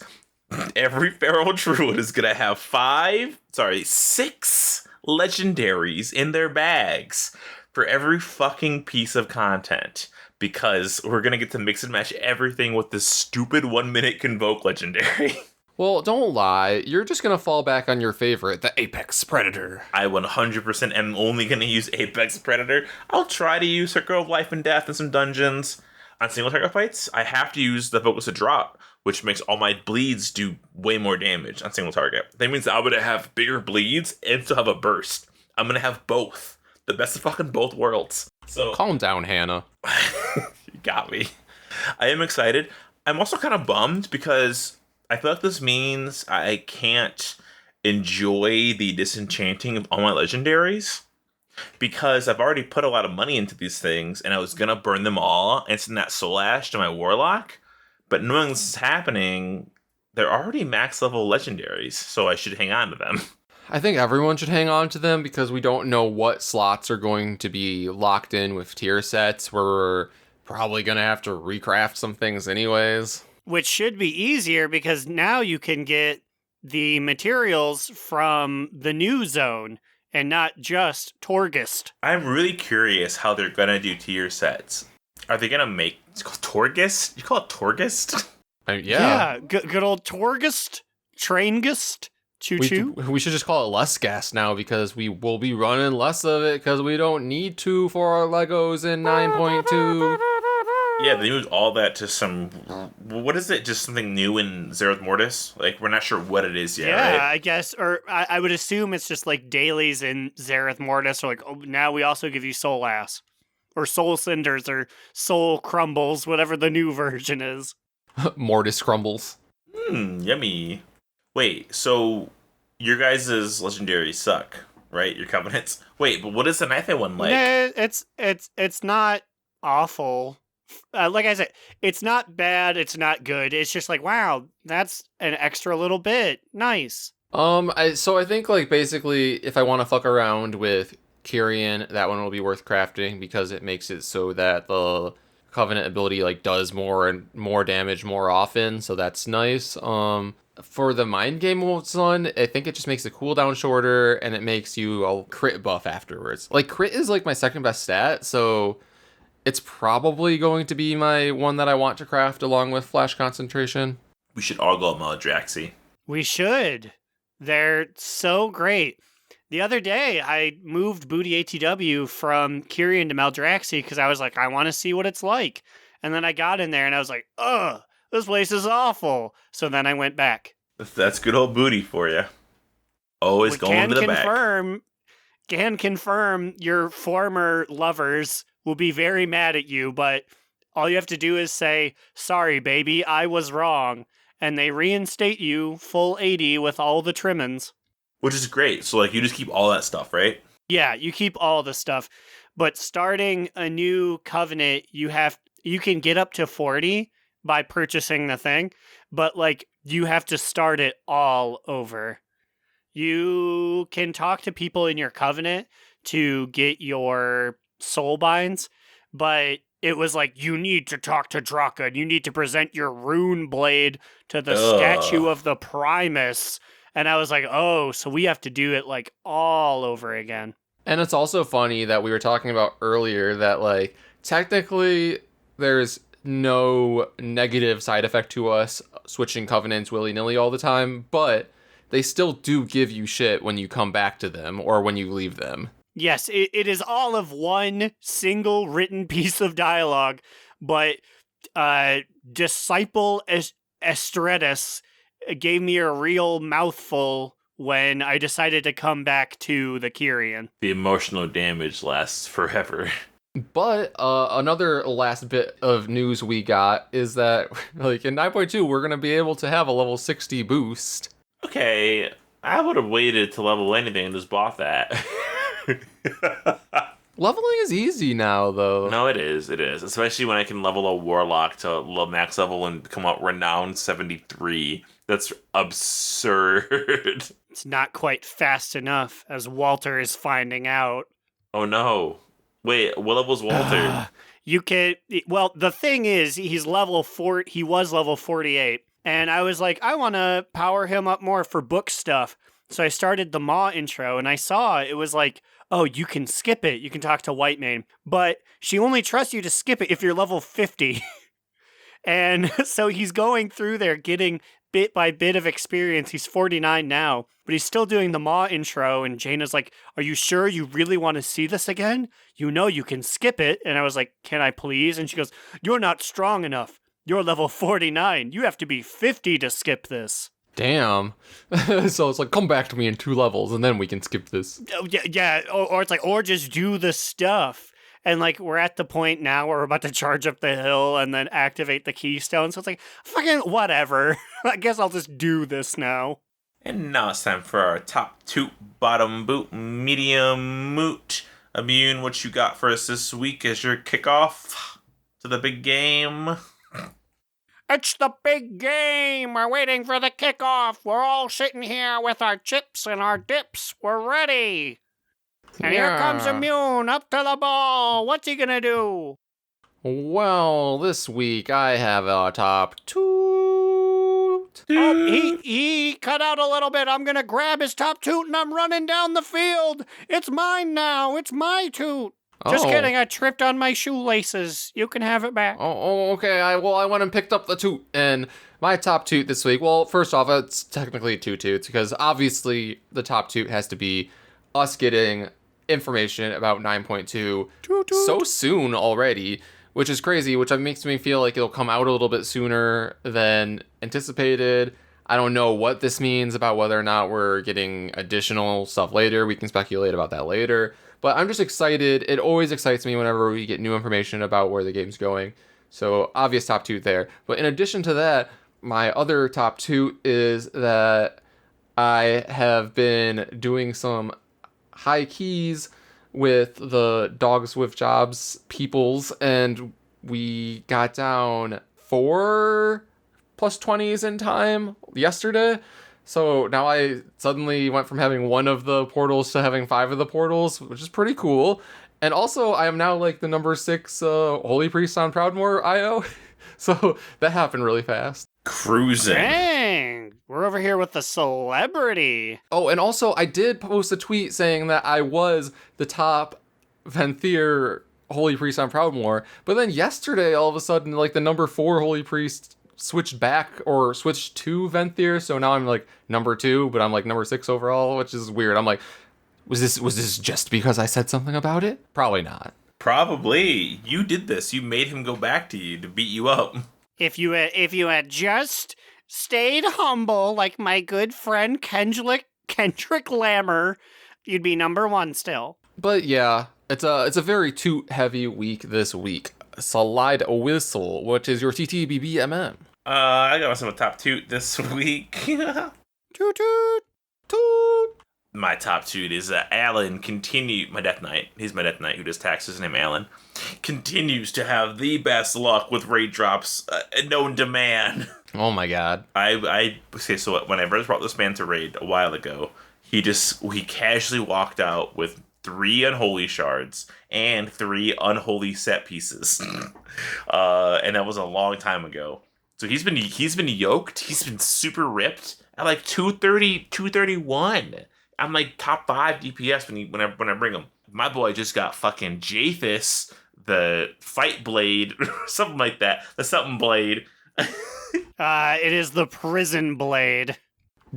every Feral Druid is gonna have 6 legendaries in their bags for every fucking piece of content, because we're gonna get to mix and match everything with this stupid 1-minute Convoke legendary. Well, don't lie. You're just gonna fall back on your favorite, the Apex Predator. I 100% am only gonna use Apex Predator. I'll try to use Circle of Life and Death in some dungeons. On single target fights, I have to use the Focus to Drop, which makes all my bleeds do way more damage on single target. That means I'm gonna have bigger bleeds and still have a burst. I'm gonna have both. The best of fucking both worlds. So Calm down, Hannah. you got me. I am excited. I'm also kind of bummed because I feel like this means I can't enjoy the disenchanting of all my legendaries, because I've already put a lot of money into these things and I was gonna burn them all and send that Soul Ash to my Warlock. But knowing this is happening, they're already max level legendaries, so I should hang on to them. I think everyone should hang on to them because we don't know what slots are going to be locked in with tier sets. We're probably going to have to recraft some things anyways. Which should be easier because now you can get the materials from the new zone and not just Torghast. I'm really curious how they're gonna do tier sets. Are they gonna make it's called Torghast? You call it Torghast? Yeah. Good old Torghast, Traingast, choo-choo. We should just call it less gas now because we will be running less of it because we don't need to for our Legos in 9.2. Yeah, they moved all that to some. What is it? Just something new in Zerith Mortis? Like, we're not sure what it is yet, Yeah, right? I guess, or I would assume it's just like dailies in Zerith Mortis, or like, oh, now we also give you Soul Ass, or Soul Cinders, or Soul Crumbles, whatever the new version is. Mortis crumbles. Yummy. Wait, so your guys' legendaries suck, right? Your covenants? Wait, but what is the Knifey one like? Nah, it's not awful. Like I said, it's not bad, it's not good. It's just like, wow, that's an extra little bit. Nice. So I think like basically if I want to fuck around with Kyrian, that one will be worth crafting because it makes it so that the Covenant ability like does more and more damage more often, so that's nice. For the Mind Game one, I think it just makes the cooldown shorter and it makes you a crit buff afterwards. Like crit is like my second best stat, so it's probably going to be my one that I want to craft along with Flash Concentration. We should all go Maladraxi. We should. They're so great. The other day, I moved Booty ATW from Kyrian to Maldraxi because I was like, I want to see what it's like. And then I got in there and I was like, ugh, this place is awful. So then I went back. That's good old booty for you. Always going to the back. Can confirm your former lovers will be very mad at you, but all you have to do is say, sorry, baby, I was wrong. And they reinstate you full 80 with all the trimmings. Which is great. So, like, you just keep all that stuff, right? Yeah, you keep all the stuff. But starting a new covenant, you can get up to 40 by purchasing the thing, but like you have to start it all over. You can talk to people in your covenant to get your soul binds, but it was like, you need to talk to Draka, and you need to present your rune blade to the statue of the Primus. And I was like, oh, so we have to do it like all over again. And it's also funny that we were talking about earlier that, like, technically there's no negative side effect to us switching covenants willy-nilly all the time, but they still do give you shit when you come back to them or when you leave them. Yes, it is all of one single written piece of dialogue, but Disciple Estretis gave me a real mouthful when I decided to come back to the Kyrian. The emotional damage lasts forever. But another last bit of news we got is that, like, in 9.2, we're going to be able to have a level 60 boost. Okay, I would have waited to level anything and just bought that. Leveling is easy now, though. No, it is. Especially when I can level a Warlock to max level and come out Renowned 73. That's absurd. It's not quite fast enough, as Walter is finding out. Oh no. Wait, what level's Walter? You can, well, the thing is, he was level 48, and I was like, I want to power him up more for book stuff. So I started the Maw intro, and I saw it was like, oh, you can skip it. You can talk to Whitemane, but she only trusts you to skip it if you're level 50. And so he's going through there, getting bit by bit of experience. He's 49 now, but he's still doing the Maw intro, and Jaina's like, are you sure you really want to see this again? You know you can skip it. And I was like, can I please? And she goes, you're not strong enough. You're level 49. You have to be 50 to skip this. Damn. So it's like, come back to me in 2 levels, and then we can skip this. Oh, yeah. Or it's like, or just do the stuff. And like, we're at the point now where we're about to charge up the hill and then activate the keystone. So it's like, fucking whatever. I guess I'll just do this now. And now it's time for our top toot, bottom boot, medium moot. Immune, what you got for us this week as your kickoff to the big game? It's the big game. We're waiting for the kickoff. We're all sitting here with our chips and our dips. We're ready. And here comes Immune up to the ball. What's he gonna do? Well, this week I have a top toot. Oh, he cut out a little bit. I'm gonna grab his top toot and I'm running down the field. It's mine now. It's my toot. Just kidding. I tripped on my shoelaces. You can have it back. Oh, okay. I went and picked up the toot. And my top toot this week, well, first off, it's technically 2 toots because obviously the top toot has to be us getting information about 9.2 so soon already, which is crazy, which makes me feel like it'll come out a little bit sooner than anticipated. I don't know what this means about whether or not we're getting additional stuff later. We can speculate about that later. But I'm just excited. It always excites me whenever we get new information about where the game's going. So obvious top toot there. But in addition to that, my other top toot is that I have been doing some high keys with the Dogs with Jobs peoples, and we got down 4 +20s in time yesterday. So now I suddenly went from having 1 of the portals to having 5 of the portals, which is pretty cool. And also, I am now like the number 6 Holy Priest on Proudmoore IO. So that happened really fast. Cruising. Dang, we're over here with the celebrity. Oh, and also I did post a tweet saying that I was the top Venthyr Holy Priest on Proudmoore. But then yesterday, all of a sudden, like the number 4 Holy Priest switched back or switched to Venthyr. So now I'm like number 2, but I'm like number 6 overall, which is weird. I'm like, was this just because I said something about it? Probably not. Probably. You did this. You made him go back to you to beat you up. If you had just stayed humble like my good friend Kendrick Lammer, you'd be number 1 still. But yeah, it's a very toot heavy week this week. Slidewhistle, which is your TTBBMM. I got myself a top toot this week. Toot toot. Toot. My top toot is Alan my Death Knight. He's my Death Knight who does tax. His name Alan. Continues to have the best luck with raid drops known to man. Oh my god. Okay, so when I first brought this man to raid a while ago, he casually walked out with 3 unholy shards, and 3 unholy set pieces. And that was a long time ago. So he's been yoked. He's been super ripped at like 230, 231. I'm like top 5 DPS when I bring him. My boy just got fucking Jathis, the fight blade, or something like that. The something blade. It is the prison blade.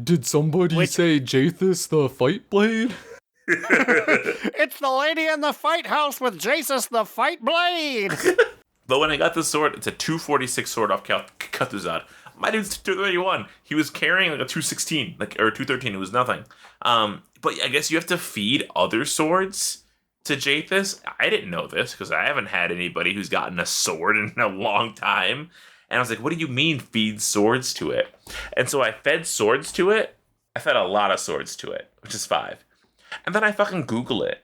Did somebody say Jathis the fight blade? It's the lady in the fight house with Jasus the fight blade. But when I got this sword, it's a 246 sword off Kathuzad. My dude's 231. He was carrying like a 216, or 213. It was nothing. But I guess you have to feed other swords to Jathis. I didn't know this because I haven't had anybody who's gotten a sword in a long time. And I was like, what do you mean feed swords to it? And so I fed swords to it. I fed a lot of swords to it, which is 5. And then I fucking Google it.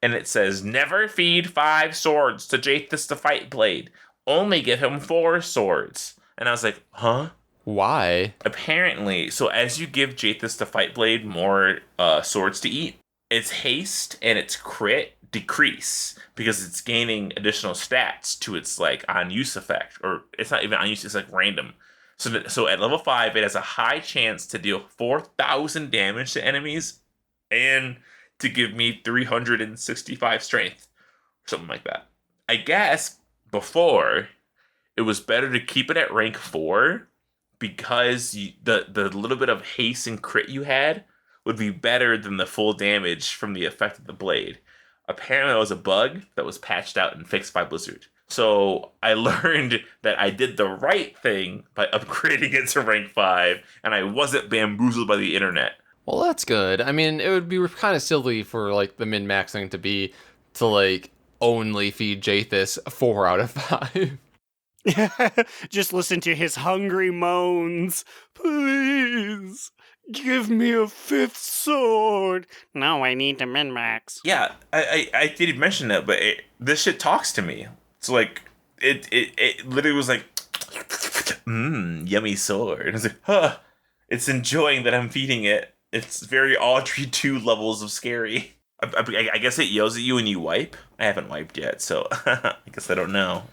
And it says, never feed 5 swords to Jathis the Fight Blade. Only give him 4 swords. And I was like, huh? Why? Apparently, so as you give Jathis the Fight Blade more swords to eat, its haste and its crit decrease because it's gaining additional stats to its like on use effect, or it's not even on use, it's like random. So at level 5, it has a high chance to deal 4,000 damage to enemies and to give me 365 strength, something like that. I guess before it was better to keep it at rank 4 because the little bit of haste and crit you had would be better than the full damage from the effect of the blade. Apparently that was a bug that was patched out and fixed by Blizzard. So I learned that I did the right thing by upgrading it to rank 5, and I wasn't bamboozled by the internet. Well, that's good. I mean, it would be kind of silly for like the min-maxing to like only feed Jathis 4 out of 5. Just listen to his hungry moans. Please, give me a 5th sword. No, I need to min-max. Yeah, I did mention that, but this shit talks to me. It's like, it literally was like, yummy sword. And I was like, huh, it's enjoying that I'm feeding it. It's very Audrey 2 levels of scary. I guess it yells at you when you wipe. I haven't wiped yet, so I guess I don't know.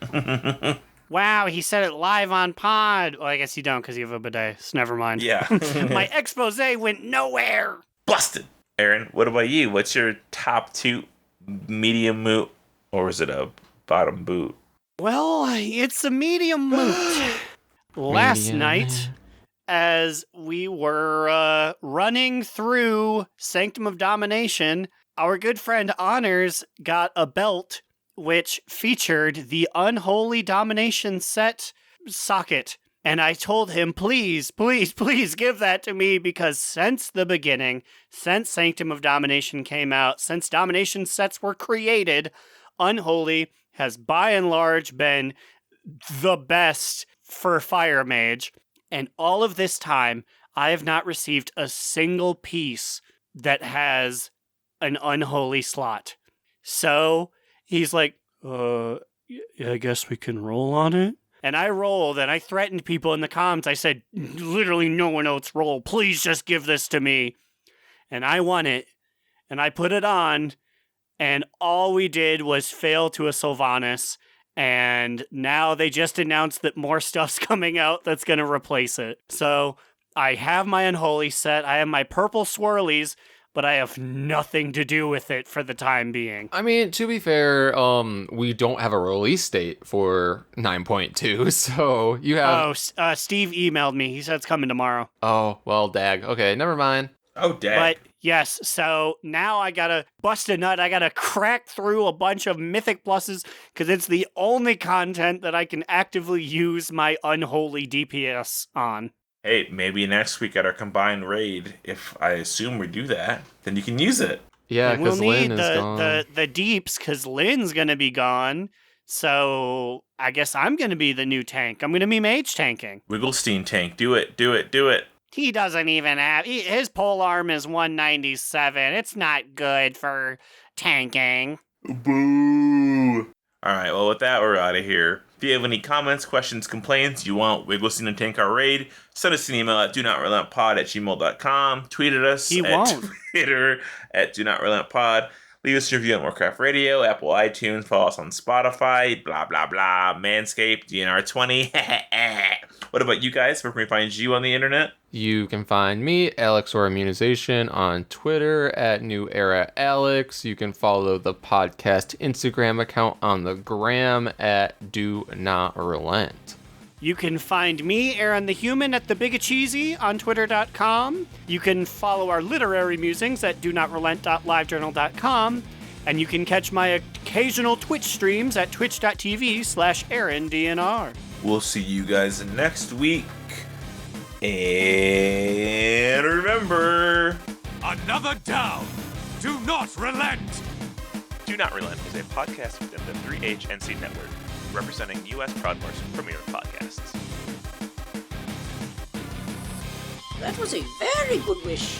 Wow, he said it live on pod. Well, I guess you don't because you have a bidet. So never mind. Yeah. My expose went nowhere. Busted. Aaron, what about you? What's your top 2 medium moot? Or is it a bottom boot? Well, it's a medium moot. Last night, as we were running through Sanctum of Domination, our good friend Honors got a belt which featured the Unholy Domination set socket. And I told him, please, please, please give that to me because since the beginning, since Sanctum of Domination came out, since Domination sets were created, Unholy has by and large been the best for Fire Mage. And all of this time, I have not received a single piece that has an Unholy slot. So he's like, I guess we can roll on it. And I rolled, and I threatened people in the comments. I said, literally no one else roll. Please just give this to me. And I won it, and I put it on, and all we did was fail to a Sylvanas. And now they just announced that more stuff's coming out that's going to replace it. So I have my Unholy set. I have my purple swirlies, but I have nothing to do with it for the time being. I mean, to be fair, we don't have a release date for 9.2, so you have... Oh, Steve emailed me. He said it's coming tomorrow. Oh, well, dag. Okay, never mind. Oh, dag. But yes, so now I gotta bust a nut. I gotta crack through a bunch of Mythic Pluses because it's the only content that I can actively use my Unholy DPS on. Hey, maybe next week at our combined raid, if I assume we do that, then you can use it. Yeah, And we'll because need Lynn is gone. the deeps because Lynn's gonna be gone. So I guess I'm gonna be the new tank. I'm gonna be mage tanking. Wigglestein tank, do it, do it, do it. He doesn't even have... his pole arm is 197. It's not good for tanking. Boo! Alright, well with that, we're out of here. If you have any comments, questions, complaints, you want Wigglestein to tank our raid, send us an email at donotrelenttpod@gmail.com, tweet at us He at won't. Twitter at donotrelenttpod, Leave us a review on Warcraft Radio, Apple iTunes, follow us on Spotify, blah, blah, blah, Manscaped, DNR20. What about you guys? Where can we find you on the internet? You can find me, Alex or Immunization, on Twitter at New Era Alex. You can follow the podcast Instagram account on the gram at Do Not Relent. You can find me, Aaron the Human, at TheBigAcheesy on Twitter.com. You can follow our literary musings at DoNotRelent.LiveJournal.com. And you can catch my occasional Twitch streams at twitch.tv/AaronDNR. We'll see you guys next week. And remember... Another down. Do not relent. Do Not Relent is a podcast within the 3HNC network, representing U.S. Proudmore's premier podcasts. That was a very good wish.